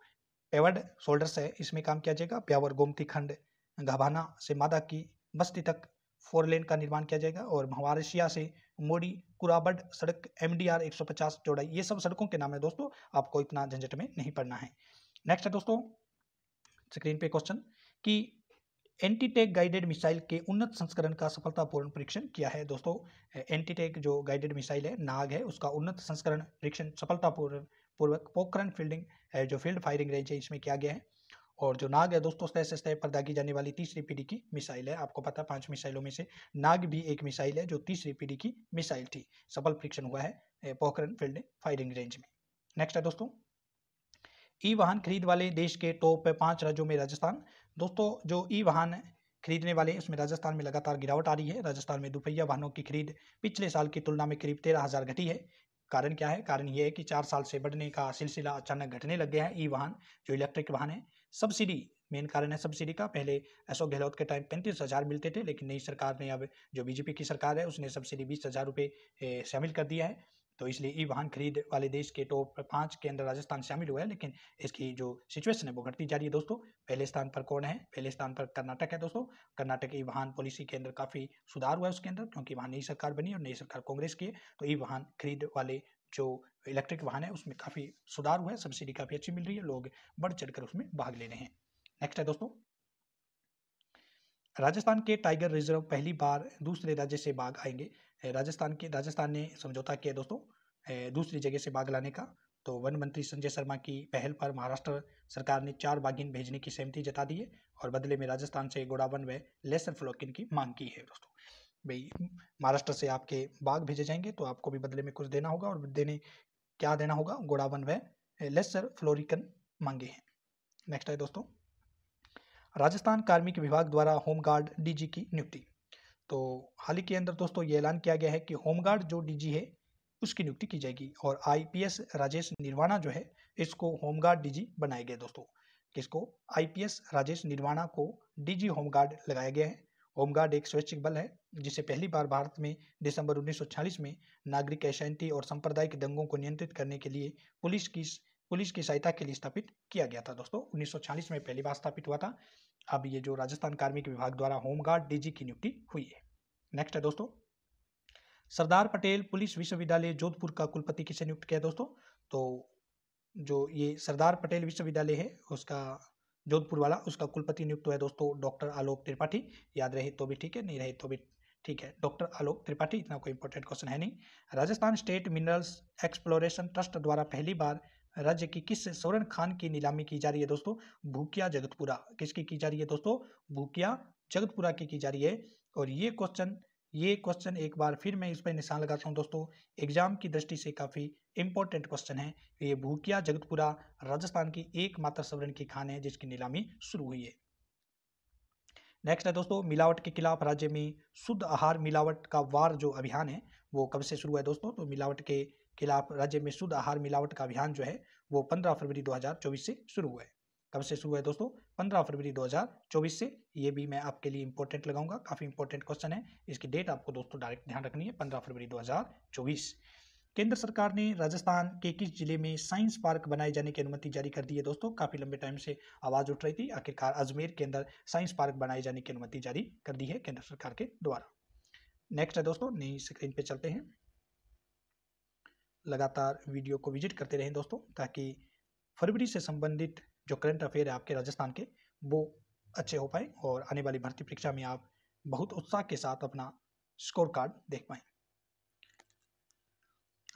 पेवर्ड शोल्डर्स है इसमें काम किया जाएगा। ब्यावर गोमती खंड घाबाना से मादा की बस्ती तक 4 लेन का निर्माण किया जाएगा। और भंवारसिया से मोड़ी कुराबड सड़क MDR 150 चौड़ाई, ये सब सड़कों के नाम है दोस्तों, आपको इतना झंझट में नहीं पड़ना है। नेक्स्ट है दोस्तों, स्क्रीन पे क्वेश्चन कि एंटीटेक गाइडेड मिसाइल के उन्नत संस्करण का सफलतापूर्ण परीक्षण किया है दोस्तों। एंटीटेक जो गाइडेड मिसाइल है नाग है उसका उन्नत संस्करण परीक्षण सफलतापूर्वक पोखरण जो फील्ड फायरिंग रेंज है इसमें किया गया है। और जो नाग है दोस्तों स्तर से स्तर पर दागी जाने वाली तीसरी पीढ़ी की मिसाइल है। आपको पता है 5 मिसाइलों में से नाग भी एक मिसाइल है जो तीसरी पीढ़ी की मिसाइल थी। सफल परीक्षण हुआ है पोखरण फील्ड फायरिंग रेंज में। नेक्स्ट है दोस्तों, ई वाहन खरीद वाले देश के टॉप 5 राज्यों में राजस्थान। दोस्तों जो ई वाहन खरीदने वाले उसमें राजस्थान में लगातार गिरावट आ रही है। राजस्थान में दोपहिया वाहनों की खरीद पिछले साल की तुलना में करीब 13,000 घटी है। कारण क्या है? कारण ये है कि 4 साल से बढ़ने का सिलसिला अचानक घटने लग गया है। ई वाहन जो इलेक्ट्रिक वाहन है, सब्सिडी मेन कारण है सब्सिडी का। पहले अशोक गहलोत के टाइम 35,000 मिलते थे, लेकिन नई सरकार ने, अब जो बीजेपी की सरकार है, उसने सब्सिडी 20,000 रुपये शामिल कर दिया है। तो इसलिए ई वाहन खरीद वाले देश के टॉप 5 के अंदर राजस्थान शामिल हुआ है। लेकिन इसकी जो सिचुएशन है वो घटती जा रही है दोस्तों। पहले स्थान पर कौन है? पहले स्थान पर कर्नाटक है दोस्तों। कर्नाटक ई वाहन पॉलिसी के अंदर काफ़ी सुधार हुआ है उसके अंदर, क्योंकि वहाँ नई सरकार बनी और नई सरकार कांग्रेस की है। तो ई वाहन खरीद वाले जो इलेक्ट्रिक वाहन है उसमें काफ़ी सुधार हुआ है, सब्सिडी काफ़ी अच्छी मिल रही है, लोग बढ़ चढ़कर उसमें भाग ले रहे हैं। नेक्स्ट है दोस्तों, राजस्थान के टाइगर रिजर्व पहली बार दूसरे राज्य से बाघ आएंगे। राजस्थान ने समझौता किया दोस्तों दूसरी जगह से बाघ लाने का। तो वन मंत्री संजय शर्मा की पहल पर महाराष्ट्र सरकार ने 4 बाघिन भेजने की सहमति जता दी है और बदले में राजस्थान से गोडावन व लेसर फ्लोकिन की मांग की है दोस्तों। भाई, महाराष्ट्र से आपके बाघ भेजे जाएंगे तो आपको भी बदले में कुछ देना होगा, और क्या देना होगा? गोडावन व लेसर फ्लोरिकन मांगे हैं। नेक्स्ट है दोस्तों, राजस्थान कार्मिक विभाग द्वारा होमगार्ड डीजी की नियुक्ति। तो हाल ही के अंदर दोस्तों ये ऐलान किया गया है कि होमगार्ड जो डीजी है उसकी नियुक्ति की जाएगी, और आईपीएस राजेश निर्वाणा जो है इसको होमगार्ड डीजी बनाया गया दोस्तों। किसको? आईपीएस राजेश निर्वाणा को डीजी होमगार्ड लगाया गया है। होमगार्ड एक स्वैच्छिक बल है जिसे पहली बार भारत में दिसंबर 1946 में नागरिक अशांति और सांप्रदायिक दंगों को नियंत्रित करने के लिए पुलिस की सहायता के लिए स्थापित किया गया था दोस्तों। 1946 में पहली बार स्थापित हुआ था। अब ये जो राजस्थान कार्मिक विभाग द्वारा होमगार्ड डीजी की नियुक्ति हुई है। नेक्स्ट है दोस्तों, सरदार पटेल पुलिस विश्वविद्यालय जोधपुर का कुलपति किसे नियुक्त किया दोस्तों? तो जो ये सरदार पटेल विश्वविद्यालय है उसका जोधपुर वाला, उसका कुलपति नियुक्त हुआ है दोस्तों डॉक्टर आलोक त्रिपाठी। याद रहे तो भी ठीक है, नहीं रहे तो भी ठीक है, डॉक्टर आलोक त्रिपाठी। इतना कोई इंपॉर्टेंट क्वेश्चन है नहीं। Rajasthan state minerals exploration trust द्वारा पहली बार राज्य की किस स्वर्ण खान की नीलामी की जा रही है दोस्तों? भूकिया जगतपुरा। किसकी की जा रही है दोस्तों? भूकिया जगतपुरा की जा रही है। और ये क्वेश्चन एक बार फिर मैं इस पर निशान लगाता हूँ दोस्तों, एग्जाम की दृष्टि से काफी इंपॉर्टेंट क्वेश्चन है। ये भूकिया जगतपुरा राजस्थान की एकमात्र स्वर्ण की खान है जिसकी नीलामी शुरू हुई है। नेक्स्ट है दोस्तों, मिलावट के खिलाफ राज्य में शुद्ध आहार मिलावट का वार जो अभियान है वो कब से शुरू है दोस्तों? तो मिलावट के खिलाफ राज्य में शुद्ध आहार मिलावट का अभियान जो है वो 15 फरवरी 2024 से शुरू हुआ है। कब से शुरू है दोस्तों? 15 फरवरी 2024 से। ये भी मैं आपके लिए इंपॉर्टेंट लगाऊंगा, काफी इंपॉर्टेंट क्वेश्चन है। इसकी डेट आपको दोस्तों डायरेक्ट ध्यान रखनी है, 15 फरवरी 2024। केंद्र सरकार ने राजस्थान के किस जिले में साइंस पार्क बनाए जाने की अनुमति जारी कर दी है दोस्तों? काफी लंबे टाइम से आवाज उठ रही थी, आखिरकार अजमेर के अंदर साइंस पार्क बनाए जाने की अनुमति जारी कर दी है केंद्र सरकार के द्वारा। नेक्स्ट है दोस्तों, नई स्क्रीन पे चलते हैं। लगातार वीडियो को विजिट करते रहें दोस्तों, ताकि फरवरी से संबंधित जो करंट अफेयर है आपके राजस्थान के वो अच्छे हो पाए और आने वाली भर्ती परीक्षा में आप बहुत उत्साह के साथ अपना स्कोर कार्ड देख पाए।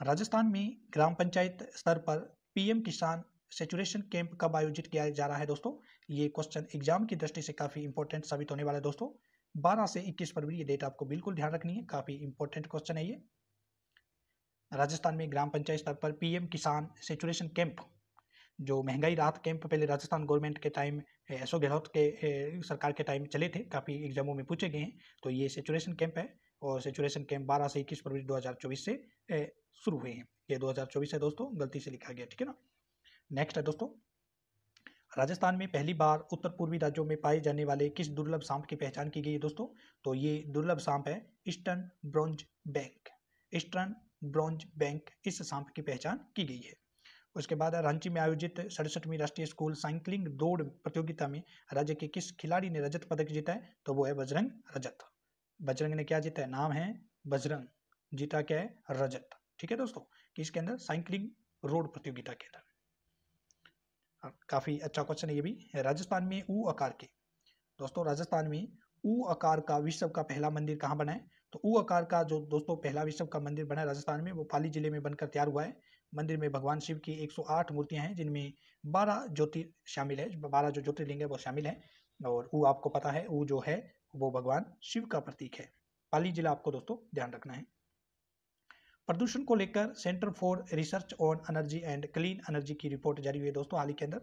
राजस्थान में ग्राम पंचायत स्तर पर पीएम किसान सेचुरेशन कैंप कब आयोजित किया जा रहा है दोस्तों? ये क्वेश्चन एग्जाम की दृष्टि से काफी इंपॉर्टेंट साबित होने वाला है दोस्तों। 12 से 21 फरवरी, ये डेट आपको बिल्कुल ध्यान रखनी है, काफी इंपॉर्टेंट क्वेश्चन है ये। राजस्थान में ग्राम पंचायत स्तर पर पीएम किसान सेचुरेशन कैंप, जो महंगाई राहत कैंप पहले राजस्थान गवर्नमेंट के टाइम अशोक गहलोत के सरकार के टाइम चले थे, काफ़ी एग्जामों में पूछे गए हैं। तो ये सेचुरेशन कैंप है और सेचुरेशन कैंप 12 से 21 फरवरी 2024 से शुरू हुए हैं। ये 2024 है दोस्तों, गलती से लिखा गया, ठीक है ना। नेक्स्ट है दोस्तों, राजस्थान में पहली बार उत्तर पूर्वी राज्यों में पाए जाने वाले किस दुर्लभ सांप की पहचान की गई है दोस्तों? तो ये दुर्लभ सांप है eastern bronze bank. Eastern bronze bank, इस सांप की पहचान की गई है। उसके बाद रांची में आयोजित 67वीं राष्ट्रीय स्कूल साइकिलिंग दौड़ प्रतियोगिता में राज्य के किस खिलाड़ी ने रजत पदक जीता है? तो वो है बजरंग रजत। बजरंग ने क्या जीता है? नाम है बजरंग, जीता क्या है? रजत, ठीक है दोस्तों। किसके अंदर? साइकिलिंग रोड प्रतियोगिता के अंदर। काफी अच्छा क्वेश्चन है ये भी। राजस्थान में ऊ आकार के, दोस्तों राजस्थान में ऊ आकार का विश्व का पहला मंदिर कहाँ बना है? तो ऊ आकार का जो दोस्तों पहला विश्व का मंदिर बना है राजस्थान में, वो पाली जिले में बनकर तैयार हुआ है। मंदिर में भगवान शिव की 108 मूर्तियां हैं, जिनमें 12 ज्योति शामिल है, 12 जो ज्योतिर्लिंग है वो शामिल है। और ऊ आपको पता है, ऊ जो है वो भगवान शिव का प्रतीक है। पाली जिला आपको दोस्तों ध्यान रखना है। प्रदूषण को लेकर centre for research on energy and clean energy की रिपोर्ट जारी हुई है दोस्तों हाल ही के अंदर।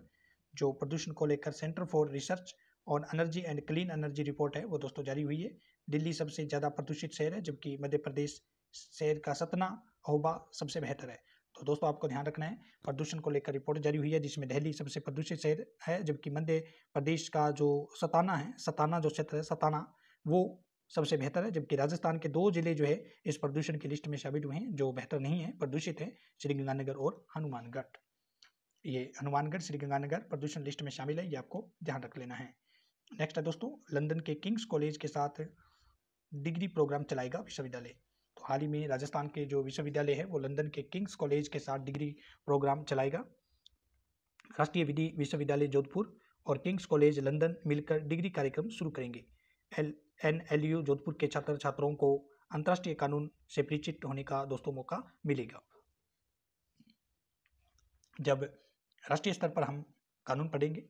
जो प्रदूषण को लेकर centre for research on energy and clean energy report है वो दोस्तों जारी हुई है। दिल्ली सबसे ज़्यादा प्रदूषित शहर है, जबकि मध्य प्रदेश शहर का सतना अहोबा सबसे बेहतर है। तो दोस्तों आपको ध्यान रखना है, प्रदूषण को लेकर रिपोर्ट जारी हुई है जिसमें दिल्ली सबसे प्रदूषित शहर है, जबकि मध्य प्रदेश का जो सताना है, सताना जो क्षेत्र है सताना, वो सबसे बेहतर है। जबकि राजस्थान के 2 जिले जो है इस प्रदूषण की लिस्ट में शामिल हुए हैं जो बेहतर नहीं है, प्रदूषित है, श्रीगंगानगर और हनुमानगढ़। ये हनुमानगढ़ श्रीगंगानगर प्रदूषण लिस्ट में शामिल है, ये आपको ध्यान रख लेना है। नेक्स्ट है दोस्तों, लंदन के किंग्स कॉलेज के साथ डिग्री प्रोग्राम चलाएगा विश्वविद्यालय। तो हाल ही में राजस्थान के जो विश्वविद्यालय है वो लंदन के किंग्स कॉलेज के साथ डिग्री प्रोग्राम चलाएगा। राष्ट्रीय विधि विश्वविद्यालय जोधपुर और किंग्स कॉलेज लंदन मिलकर डिग्री कार्यक्रम शुरू करेंगे। NLU जोधपुर के छात्र छात्राओं को अंतर्राष्ट्रीय कानून से परिचित होने का दोस्तों मौका मिलेगा। जब राष्ट्रीय स्तर पर हम कानून पढ़ेंगे,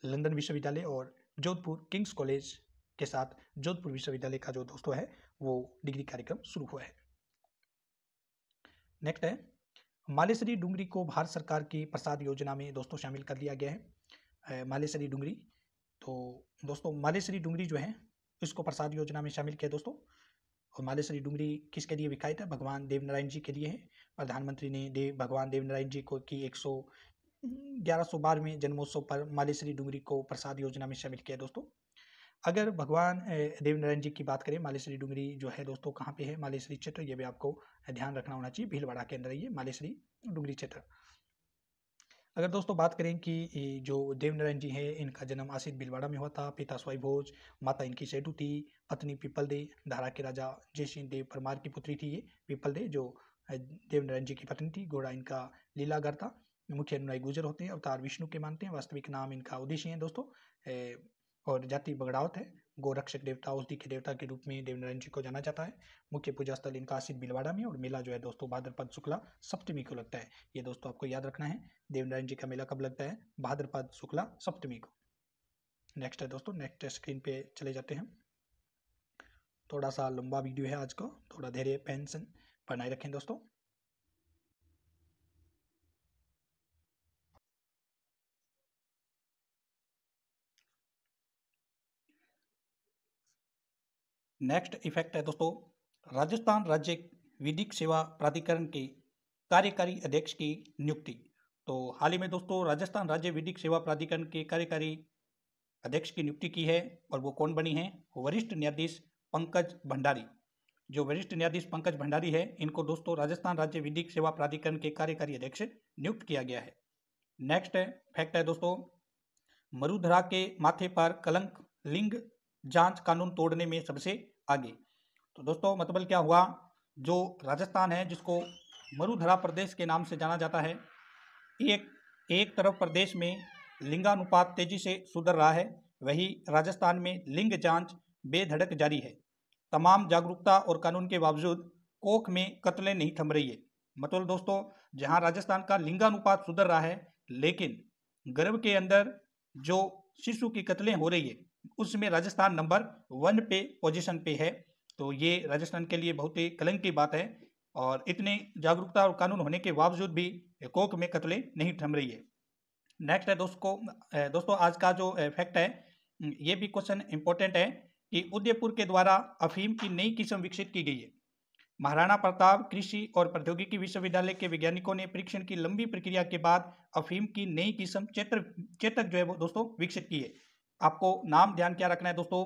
लंदन विश्वविद्यालय और जोधपुर किंग्स कॉलेज के साथ जोधपुर विश्वविद्यालय का जो दोस्तों है वो डिग्री कार्यक्रम शुरू हुआ है। नेक्स्ट है, मालेश्वरी डूंगरी को भारत सरकार की प्रसाद योजना में दोस्तों शामिल कर लिया गया है। मालेश्वरी डूंगरी, तो दोस्तों मालेश्वरी डूंगरी जो है इसको प्रसाद योजना में शामिल किया दोस्तों। और मालेश्वरी डूंगरी किसके लिए विख्यात है? भगवान देवनारायण जी के लिए है। प्रधानमंत्री ने भगवान देवनारायण जी को की 1112वें जन्मोत्सव पर मालेश्वरी डूंगरी को प्रसाद योजना में शामिल किया दोस्तों। अगर भगवान देवनारायण जी की बात करें, मालेश्वरी डूंगरी जो है दोस्तों कहाँ पे है? मालेश्वरी क्षेत्र, ये भी आपको ध्यान रखना होना चाहिए, भीलवाड़ा के अंदर है ये मालेश्वरी डूंगरी क्षेत्र। अगर दोस्तों बात करें कि जो देवनारायण जी हैं इनका जन्म आसित भीलवाड़ा में हुआ था। पिता स्वाई भोज, माता इनकी सेठू थी, पत्नी पीपल दे, धारा के राजा जयसिंह देव परमार की पुत्री थी ये पीपल दे, जो देवनारायण जी की पत्नी थी। घोड़ा इनका लीलागर था। मुख्य अनुयायी गुर्जर होते हैं, अवतार विष्णु के मानते हैं। वास्तविक नाम इनका उदेशी है दोस्तों, और जाति बगड़ावत है। गोरक्षक देवता, औषधि के देवता के रूप में देवनारायण जी को जाना जाता है। मुख्य पूजा स्थल इनका आसित भीलवाड़ा में, और मेला जो है दोस्तों भाद्रपद शुक्ला सप्तमी को लगता है। ये दोस्तों आपको याद रखना है, देवनारायण जी का मेला कब लगता है? भाद्रपद शुक्ला सप्तमी को। नेक्स्ट है दोस्तों, नेक्स्ट स्क्रीन पे चले जाते हैं। थोड़ा सा लंबा वीडियो है आज का, थोड़ा धैर्य पेंशन बनाए रखें दोस्तों। नेक्स्ट इफेक्ट है दोस्तों, राजस्थान राज्य विधिक सेवा प्राधिकरण के कार्यकारी अध्यक्ष की नियुक्ति। तो हाल ही में दोस्तों राजस्थान राज्य विधिक सेवा प्राधिकरण के कार्यकारी अध्यक्ष की नियुक्ति की है, और वो कौन बनी है? वरिष्ठ न्यायाधीश पंकज भंडारी। जो वरिष्ठ न्यायाधीश पंकज भंडारी है, इनको दोस्तों राजस्थान राज्य विधिक सेवा प्राधिकरण के कार्यकारी अध्यक्ष नियुक्त किया गया है। नेक्स्ट फैक्ट है दोस्तों, मरुधरा के माथे पर कलंक, लिंग जांच कानून तोड़ने में सबसे आगे। तो दोस्तों मतलब क्या हुआ, जो राजस्थान है जिसको मरुधरा प्रदेश के नाम से जाना जाता है, एक तरफ प्रदेश में लिंगानुपात तेजी से सुधर रहा है, वही राजस्थान में लिंग जांच बेधड़क जारी है। तमाम जागरूकता और कानून के बावजूद कोख में कत्लें नहीं थम रही है। मतलब दोस्तों जहां राजस्थान का लिंगानुपात सुधर रहा है, लेकिन गर्भ के अंदर जो शिशु की कत्लें हो रही है उसमें राजस्थान नंबर 1 पे पोजीशन पे है। तो ये राजस्थान के लिए बहुत ही कलंक की बात है, और इतने जागरूकता और कानून होने के बावजूद भी कोख में कत्लें नहीं थम रही है। नेक्स्ट है दोस्तों आज का जो फैक्ट है, ये भी क्वेश्चन इंपॉर्टेंट है कि उदयपुर के द्वारा अफीम की नई किस्म विकसित की गई है। महाराणा प्रताप कृषि और प्रौद्योगिकी विश्वविद्यालय के वैज्ञानिकों ने परीक्षण की लंबी प्रक्रिया के बाद अफीम की नई किस्म चेतक जो है वो दोस्तों विकसित की है। आपको नाम ध्यान क्या रखना है दोस्तों,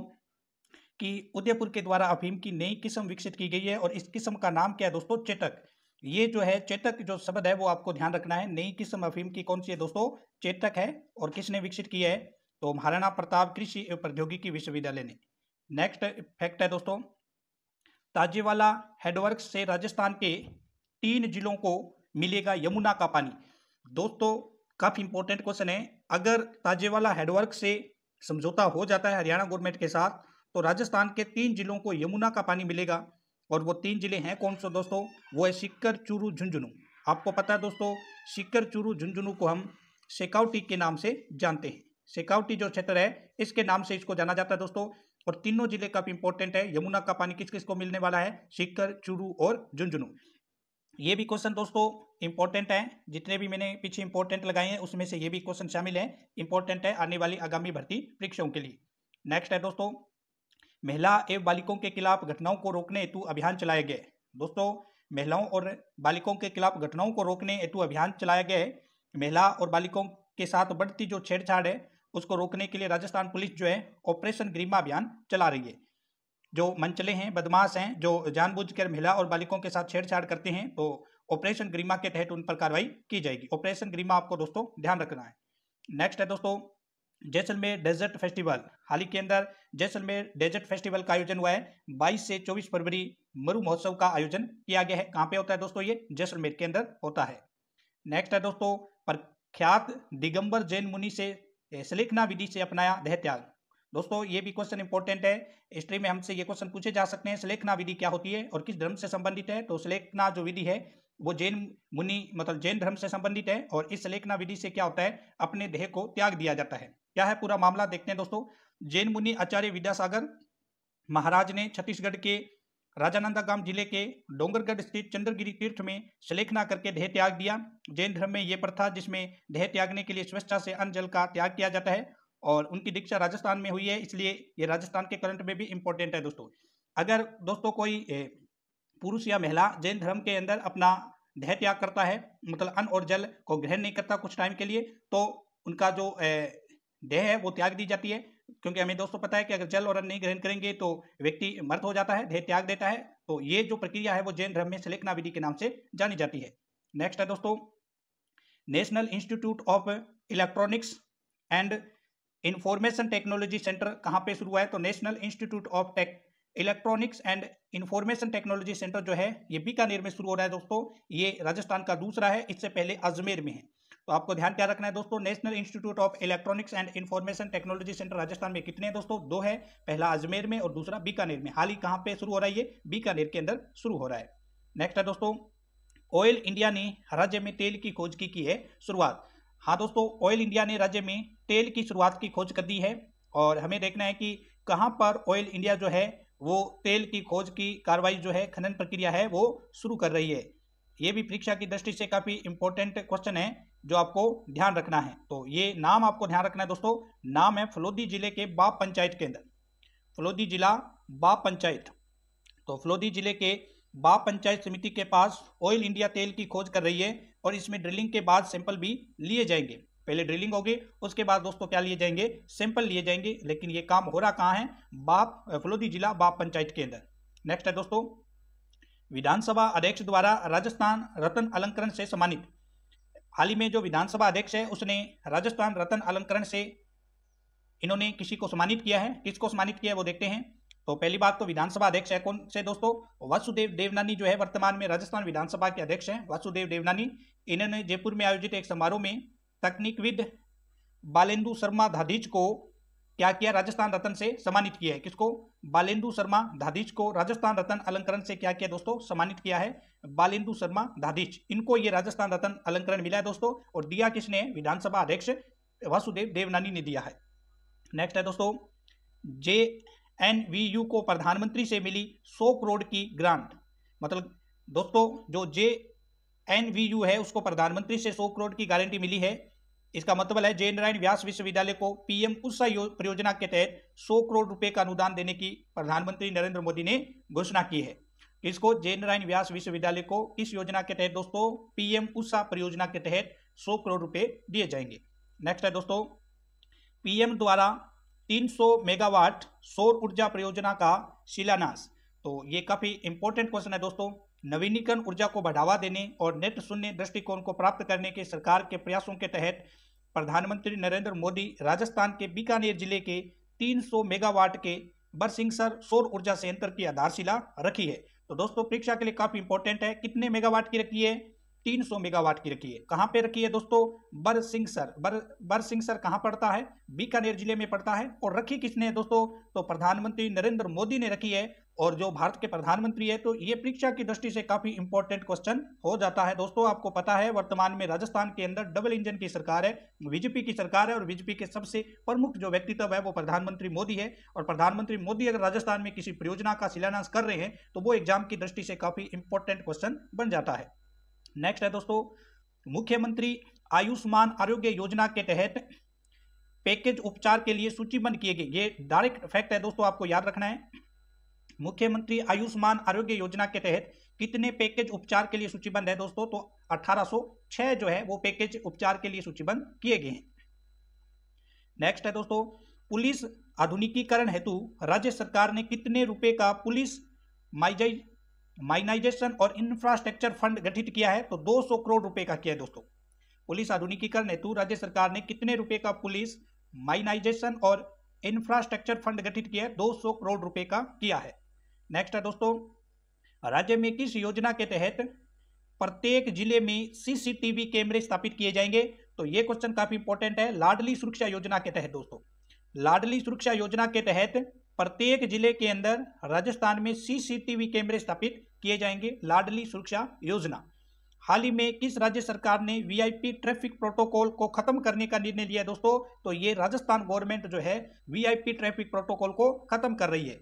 कि उदयपुर के द्वारा अफीम की नई किस्म विकसित की गई है, और इस किस्म का नाम क्या है दोस्तों? चेतक। ये जो है चेतक जो शब्द है वो आपको ध्यान रखना है। नई किस्म अफीम की कौन सी है दोस्तों? चेतक है। और किसने विकसित की है? तो महाराणा प्रताप कृषि एवं प्रौद्योगिकी विश्वविद्यालय ने। नेक्स्ट फैक्ट है दोस्तों, ताजेवाला हेडवर्क्स से राजस्थान के 3 जिलों को मिलेगा यमुना का पानी। दोस्तों काफी इंपॉर्टेंट क्वेश्चन है, अगर ताजेवाला हेडवर्क से समझौता हो जाता है हरियाणा गवर्नमेंट के साथ, तो राजस्थान के 3 जिलों को यमुना का पानी मिलेगा। और वो 3 जिले हैं कौन से दोस्तों? वो है सीकर, चूरू, झुंझुनू। आपको पता है दोस्तों, सीकर, चूरू, झुंझुनू को हम शेखावटी के नाम से जानते हैं। शेखावटी जो क्षेत्र है इसके नाम से इसको जाना जाता है दोस्तों। और तीनों जिले काफी इंपॉर्टेंट है। यमुना का पानी किस किस को मिलने वाला है? सीकर, चूरू और झुंझुनू। ये भी क्वेश्चन दोस्तों इंपॉर्टेंट है, जितने भी मैंने पीछे इंपॉर्टेंट लगाए हैं उसमें से ये भी क्वेश्चन शामिल है, इंपॉर्टेंट है आने वाली आगामी भर्ती परीक्षाओं के लिए। नेक्स्ट है दोस्तों, महिला एवं बालिकों के खिलाफ घटनाओं को रोकने हेतु अभियान चलाया गया। दोस्तों, महिलाओं और बालिकों के खिलाफ घटनाओं को रोकने हेतु अभियान चलाया गया है। महिला और बालिकों के साथ बढ़ती जो छेड़छाड़ है उसको रोकने के लिए राजस्थान पुलिस जो है ऑपरेशन ग्रीमा अभियान चला रही है। जो मनचले हैं, बदमाश हैं, जो जानबूझकर महिला और बालिकों के साथ छेड़छाड़ करते हैं, तो ऑपरेशन ग्रीमा के तहत उन पर कार्रवाई की जाएगी। ऑपरेशन ग्रीमा आपको दोस्तों ध्यान रखना है। नेक्स्ट है दोस्तों, जैसलमेर डेजर्ट फेस्टिवल। हाल ही के अंदर जैसलमेर डेजर्ट फेस्टिवल का आयोजन हुआ है। 22 से 24 फरवरी मरु महोत्सव का आयोजन किया गया है। कहाँ पे होता है दोस्तों? ये जैसलमेर के अंदर होता है। नेक्स्ट है दोस्तों, प्रख्यात दिगंबर जैन मुनि से सलेखना विधि से अपनाया देह त्याग। दोस्तों, ये भी क्वेश्चन इंपॉर्टेंट है। हिस्ट्री में हमसे ये क्वेश्चन पूछे जा सकते हैं। सलेखना विधि क्या होती है और किस धर्म से संबंधित है? तो सलेखना जो विधि है वो जैन मुनि मतलब जैन धर्म से संबंधित है। और इस सलेखना विधि से क्या होता है? अपने देह को त्याग दिया जाता है। क्या है पूरा मामला, देखते हैं दोस्तों। जैन मुनि आचार्य विद्यासागर महाराज ने छत्तीसगढ़ के राजानंदागाम जिले के डोंगरगढ़ स्थित चंद्रगिरी तीर्थ में सलेखना करके देह त्याग दिया। जैन धर्म में यह प्रथा जिसमें देह त्यागने के लिए स्वेच्छा से अन्न जल का त्याग किया जाता है और उनकी दीक्षा राजस्थान में हुई है, इसलिए ये राजस्थान के करंट में भी इंपॉर्टेंट है दोस्तों। अगर दोस्तों कोई पुरुष या महिला जैन धर्म के अंदर अपना देह त्याग करता है, मतलब अन्न और जल को ग्रहण नहीं करता कुछ टाइम के लिए, तो उनका जो देह है वो त्याग दी जाती है। क्योंकि हमें दोस्तों पता है कि अगर जल और अन्न नहीं ग्रहण करेंगे तो व्यक्ति मृत हो जाता है, देह त्याग देता है। तो ये जो प्रक्रिया है वो जैन धर्म में सलेखना विधि के नाम से जानी जाती है। नेक्स्ट है दोस्तों, national institute of electronics and information technology centre कहाँ पे शुरू हुआ है? तो national institute of electronics and information technology centre जो है ये बीकानेर में शुरू हो रहा है दोस्तों। ये राजस्थान का दूसरा है, इससे पहले अजमेर में है। तो आपको ध्यान क्या रखना है दोस्तों, national institute of electronics and information technology centre Rajasthan में कितने हैं दोस्तों? 2 है, पहला अजमेर में और दूसरा बीकानेर में। हाल ही कहाँ पे शुरू हो रहा है? ये बीकानेर के अंदर शुरू हो रहा है। नेक्स्ट है दोस्तों, ऑयल इंडिया ने राज्य में तेल की खोज की है शुरुआत। हाँ दोस्तों, ऑयल इंडिया ने राज्य में तेल की शुरुआत की खोज कर दी है और हमें देखना है कि कहाँ पर ऑयल इंडिया जो है वो तेल की खोज की कार्रवाई जो है, खनन प्रक्रिया है वो शुरू कर रही है। ये भी परीक्षा की दृष्टि से काफी इंपॉर्टेंट क्वेश्चन है जो आपको ध्यान रखना है। तो ये नाम आपको ध्यान रखना है दोस्तों। नाम है फलोदी जिले के बाप पंचायत के अंदर, फलोदी जिला बाप पंचायत। तो फलोदी जिले के बाप पंचायत समिति के पास ऑयल इंडिया तेल की खोज कर रही है और इसमें ड्रिलिंग के बाद सैंपल भी लिए जाएंगे। पहले ड्रिलिंग होगी, उसके बाद दोस्तों क्या लिए जाएंगे? सैंपल लिए जाएंगे। लेकिन ये काम हो रहा कहाँ है? फलोदी जिला बाप पंचायत के अंदर। नेक्स्ट है दोस्तों, विधानसभा अध्यक्ष द्वारा राजस्थान रत्न अलंकरण से सम्मानित। हाल ही में जो विधानसभा अध्यक्ष है उसने राजस्थान रत्न अलंकरण से इन्होंने किसी को सम्मानित किया है। किसको सम्मानित किया है वो देखते हैं। तो पहली बात तो विधानसभा अध्यक्ष है कौन से दोस्तों? वासुदेव देवनानी जो है वर्तमान में राजस्थान विधानसभा के अध्यक्ष हैं, वासुदेव देवनानी। इन्होंने जयपुर में आयोजित एक समारोह में तकनीकविद बालेंदु शर्मा धादीच को क्या किया? राजस्थान रत्न से सम्मानित किया है। किसको? बालेंदु शर्मा धादीच को राजस्थान रत्न अलंकरण से क्या किया दोस्तों? सम्मानित किया है। बालेंदु शर्मा धादीच, इनको ये राजस्थान रत्न अलंकरण मिला है दोस्तों। और दिया किसने? विधानसभा अध्यक्ष वासुदेव देवनानी ने दिया है। नेक्स्ट है दोस्तों, JNVU को प्रधानमंत्री से मिली 100 करोड़ की ग्रांट। मतलब दोस्तों जो JNVU है उसको प्रधानमंत्री से 100 करोड़ की गारंटी मिली है। इसका मतलब है जय नारायण व्यास विश्वविद्यालय को PM उषा परियोजना के तहत 100 करोड़ रुपए का अनुदान देने की प्रधानमंत्री नरेंद्र मोदी ने घोषणा की है। इसको जय नारायण व्यास विश्वविद्यालय को किस योजना के तहत दोस्तों? PM उषा परियोजना के तहत 100 करोड़ रुपए दिए जाएंगे। नेक्स्ट है दोस्तों, PM द्वारा 300 मेगावाट सौर ऊर्जा परियोजना का शिलान्यास। तो ये काफी इंपॉर्टेंट क्वेश्चन है दोस्तों। नवीनीकरण ऊर्जा को बढ़ावा देने और नेट शून्य दृष्टिकोण को प्राप्त करने के सरकार के प्रयासों के तहत प्रधानमंत्री नरेंद्र मोदी राजस्थान के बीकानेर जिले के 300 मेगावाट के बरसिंगसर सौर ऊर्जा संयंत्र की आधारशिला रखी है। तो दोस्तों परीक्षा के लिए काफी इंपॉर्टेंट है। कितने मेगावाट की रखी है? 300 मेगावाट की रखी है। कहां पे रखी है दोस्तों? बरसिंगसर। बरसिंगसर कहां पड़ता है? बीकानेर जिले में पड़ता है। और रखी किसने है दोस्तों? तो प्रधानमंत्री नरेंद्र मोदी ने रखी है। और जो भारत के प्रधानमंत्री है, तो ये परीक्षा की दृष्टि से काफी इंपॉर्टेंट क्वेश्चन हो जाता है दोस्तों। आपको पता है वर्तमान में राजस्थान के अंदर डबल इंजन की सरकार है, बीजेपी की सरकार है। और बीजेपी के सबसे प्रमुख जो व्यक्तित्व है वो प्रधानमंत्री मोदी है। और प्रधानमंत्री मोदी अगर राजस्थान में किसी परियोजना का शिलान्यास कर रहे हैं तो वो एग्जाम की दृष्टि से काफी इंपॉर्टेंट क्वेश्चन बन जाता है। नेक्स्ट है दोस्तों, मुख्यमंत्री आयुष्मान आरोग्य योजना के तहत पैकेज उपचार के लिए सूचीबद्ध किए गए, ये डायरेक्ट फैक्ट है दोस्तों, आपको याद रखना है। मुख्यमंत्री आयुष्मान आरोग्य योजना के तहत कितने पैकेज उपचार के लिए सूचीबद्ध है दोस्तों, तो 1806 जो है वो पैकेज उपचार के लिए सूचीबद्ध किए गए हैं। नेक्स्ट है दोस्तों, पुलिस आधुनिकीकरण हेतु राज्य सरकार ने कितने रुपए का पुलिस माइनाइजेशन और इंफ्रास्ट्रक्चर फंड गठित किया है, तो 200 करोड़ रुपए का किया है दोस्तों। पुलिस आधुनिकीकरण हेतु राज्य सरकार ने कितने रुपए का पुलिस माइनाइजेशन और इंफ्रास्ट्रक्चर फंड गठित किया है, 200 करोड़ रुपए का किया है। नेक्स्ट है दोस्तों, राज्य में किस योजना के तहत प्रत्येक जिले में सीसीटीवी कैमरे स्थापित किए जाएंगे, तो ये क्वेश्चन काफी इंपॉर्टेंट है। लाडली सुरक्षा योजना के तहत दोस्तों, लाडली सुरक्षा योजना के तहत प्रत्येक जिले के अंदर राजस्थान में सीसीटीवी कैमरे स्थापित किए जाएंगे, लाडली सुरक्षा योजना। हाल ही में किस राज्य सरकार ने वीआईपी ट्रैफिक प्रोटोकॉल को खत्म करने का निर्णय लिया दोस्तों, तो ये राजस्थान गवर्नमेंट जो है वीआईपी ट्रैफिक प्रोटोकॉल को खत्म कर रही है।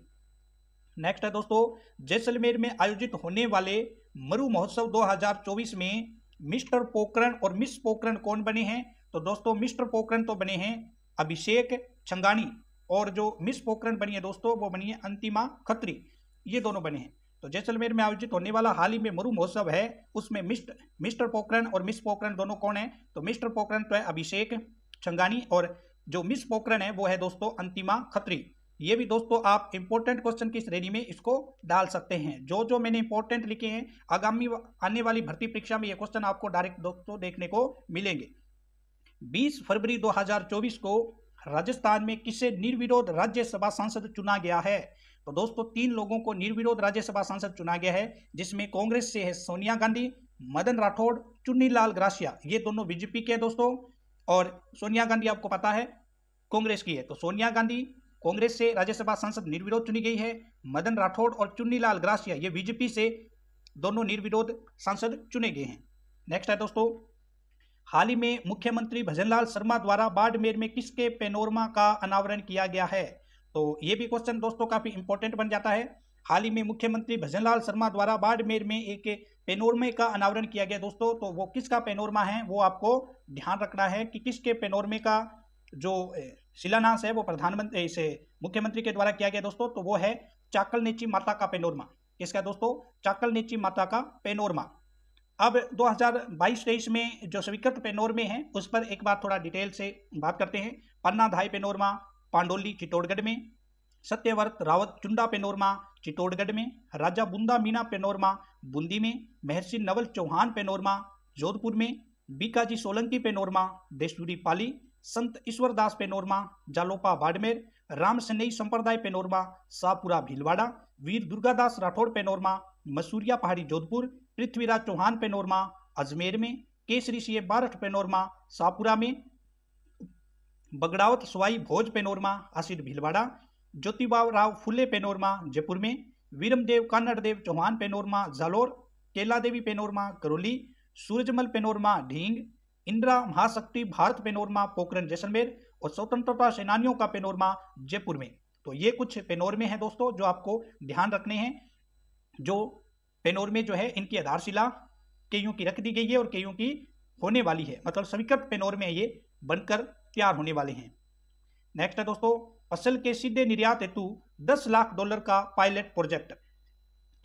नेक्स्ट है दोस्तों, जैसलमेर में आयोजित होने वाले मरु महोत्सव 2024 में मिस्टर पोखरण और मिस पोखरण कौन बने हैं, तो दोस्तों मिस्टर पोखरण तो बने हैं अभिषेक छंगानी, और जो मिस पोखरण बनी है दोस्तों वो बनी है अंतिमा खत्री, ये दोनों बने हैं। तो जैसलमेर में आयोजित होने वाला हाल ही में मरु महोत्सव है, उसमें मिस्टर पोखरण और मिस पोखरण दोनों कौन है, तो मिस्टर पोखरण तो है अभिषेक छंगानी, और जो मिस पोखरण है वो है दोस्तों अंतिमा खत्री। ये भी दोस्तों आप इंपॉर्टेंट क्वेश्चन की श्रेणी में इसको डाल सकते हैं। जो मैंने इंपॉर्टेंट लिखे हैं, आगामी आने वाली भर्ती परीक्षा में ये क्वेश्चन आपको डायरेक्ट दोस्तों देखने को मिलेंगे। 20 फरवरी 2024 को राजस्थान में किसे निर्विरोध राज्यसभा सांसद चुना गया है, तो दोस्तों 3 लोगों को निर्विरोध राज्यसभा सांसद चुना गया है, जिसमें कांग्रेस से है सोनिया गांधी, मदन राठौड़, चुन्नीलाल ग्रासिया, ये दोनों बीजेपी के हैं दोस्तों, और सोनिया गांधी आपको पता है कांग्रेस की है। तो सोनिया गांधी कांग्रेस से राज्यसभा सांसद निर्विरोध चुनी गई है, मदन राठौड़ और चुन्नीलाल ग्रासिया ये बीजेपी से दोनों निर्विरोध सांसद चुने गए हैं। नेक्स्ट है दोस्तों, हाल ही में मुख्यमंत्री भजनलाल शर्मा द्वारा बाड़मेर में किसके पेनोरमा का अनावरण किया गया है, तो ये भी क्वेश्चन दोस्तों काफी इंपॉर्टेंट बन जाता है। हाल ही में मुख्यमंत्री भजनलाल शर्मा द्वारा बाड़मेर में एक पेनोरमे का अनावरण किया गया दोस्तों, तो वो किसका पेनोरमा है वो आपको ध्यान रखना है कि किसके पेनोरमे का जो शिलान्यास है वो प्रधानमंत्री से मुख्यमंत्री के द्वारा किया गया दोस्तों, तो वो है चाकलनेची माता का पेनोरमा। किसका दोस्तों, चाकलनेची माता का पेनोरमा। अब 2022-23 में जो स्वीकृत पेनोरमे हैं उस पर एक बार थोड़ा डिटेल से बात करते हैं। पन्ना धाई पेनोरमा पांडोली चित्तौड़गढ़ में, सत्यव्रत रावत चुंडा पेनोरमा चित्तौड़गढ़ में, राजा बुंदा मीना पेनोरमा बूंदी में, महर्षि नवल चौहान पेनोरमा जोधपुर में, बीकाजी सोलंकी पेनोरमा देशूरी पाली, संत ईश्वरदास पेनोरमा जालोपा बाड़मेर, राम सनेई संप्रदाय पेनोरमा शाहपुरा भीलवाड़ा, वीर दुर्गादास राठौड़ पेनोरमा मसूरिया पहाड़ी जोधपुर, पृथ्वीराज चौहान पेनोरमा अजमेर में, केसरी सिंह बारठ पेनोरमा शाहपुरा में, बगड़ावत सवाई भोज पेनोरमा आसिड भीलवाड़ा, ज्योतिबा राव फुले पेनोरमा जयपुर में, वीरमदेव कान्नड़देव चौहान पेनोरमा जालोर, केला देवी पेनोरमा करौली, सूरजमल पेनोरमा ढींग, इंदिरा महाशक्ति भारत पेनोरमा पोखरण जैसलमेर, और स्वतंत्रता सेनानियों का पेनोरमा जयपुर में। तो ये कुछ पेनोरमे हैं दोस्तों जो आपको ध्यान रखने हैं। जो पेनोरमे जो है इनकी आधारशिला कईयों की रख दी गई है और कईयों की होने वाली है, मतलब स्वीकृत पेनोरमे ये बनकर तैयार होने वाले हैं। नेक्स्ट है दोस्तों, फसल के सीधे निर्यात हेतु $10 लाख का पायलट प्रोजेक्ट।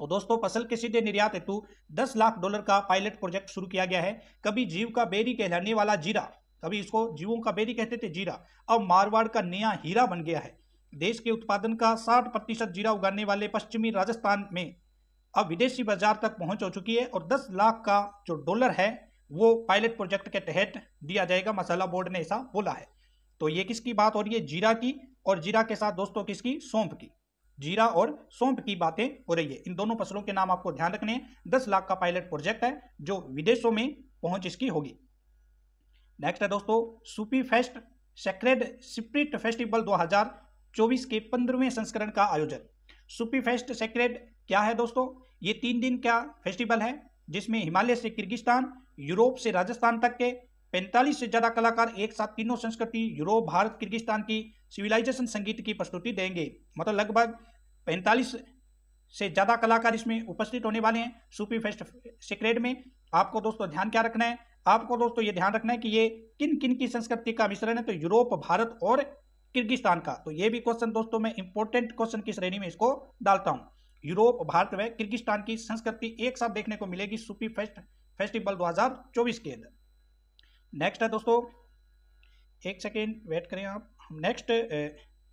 तो दोस्तों फसल के सीधे निर्यात हेतु $10 लाख का पायलट प्रोजेक्ट शुरू किया गया है। कभी जीव का बेरी कहलाने वाला जीरा, कभी इसको जीवों का बेरी कहते थे जीरा, अब मारवाड़ का नया हीरा बन गया है। देश के उत्पादन का 60% जीरा उगाने वाले पश्चिमी राजस्थान में अब विदेशी बाजार तक पहुंच हो चुकी है, और $10 लाख का जो डॉलर है वो पायलट प्रोजेक्ट के तहत दिया जाएगा, मसाला बोर्ड ने ऐसा बोला है। तो ये किसकी बात हो रही है, जीरा की, और जीरा के साथ दोस्तों किसकी, सौंफ की। जीरा और सौंफ की बातें हो रही है। इन दोनों फसलों के नाम आपको ध्यान रखने हैं। 10 लाख का पायलट प्रोजेक्ट है जो विदेशों में पहुंच इसकी होगी। नेक्स्ट है दोस्तों, सूफी फेस्ट सेक्रेड स्पिरिट फेस्टिवल 2024 के 15वें संस्करण का आयोजन। सूफी फेस्ट सेक्रेड क्या है दोस्तों, ये 3 दिन का फेस्टिवल है जिसमें हिमालय से किर्गिस्तान, यूरोप से राजस्थान तक के 45 से ज्यादा कलाकार एक साथ तीनों संस्कृति यूरोप, भारत, किर्गिस्तान की सिविलाइजेशन संगीत की प्रस्तुति देंगे। मतलब लगभग 45 से ज्यादा कलाकार इसमें उपस्थित होने वाले हैं। सूफी फेस्ट सेक्रेड में आपको दोस्तों ध्यान क्या रखना है, आपको दोस्तों ये ध्यान रखना है कि ये किन किन की संस्कृति का मिश्रण है, तो यूरोप, भारत और किर्गिस्तान का। तो ये भी क्वेश्चन दोस्तों मैं इंपॉर्टेंट क्वेश्चन की श्रेणी में इसको डालता हूँ। यूरोप, भारत व किर्गिस्तान की संस्कृति एक साथ देखने को मिलेगी सूफी फेस्टिवल 2024 के अंदर। नेक्स्ट है दोस्तों, एक सेकेंड वेट करें आप, हम नेक्स्ट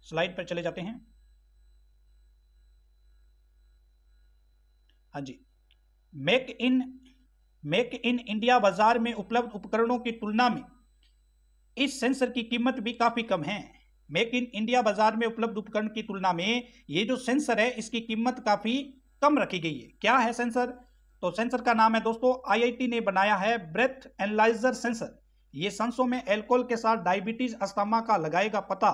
स्लाइड पर चले जाते हैं। हाँ जी, मेक इन इंडिया बाजार में उपलब्ध उपकरणों की तुलना में इस सेंसर की कीमत भी काफी कम है। मेक इन इंडिया बाजार में उपलब्ध उपकरण की तुलना में ये जो सेंसर है इसकी कीमत काफी कम रखी गई है। क्या है सेंसर? तो सेंसर का नाम है दोस्तों, आईआईटी ने बनाया है ब्रेथ एनालाइजर सेंसर। ये सांसों में एल्कोहल के साथ डायबिटीज, अस्थमा का लगाएगा पता।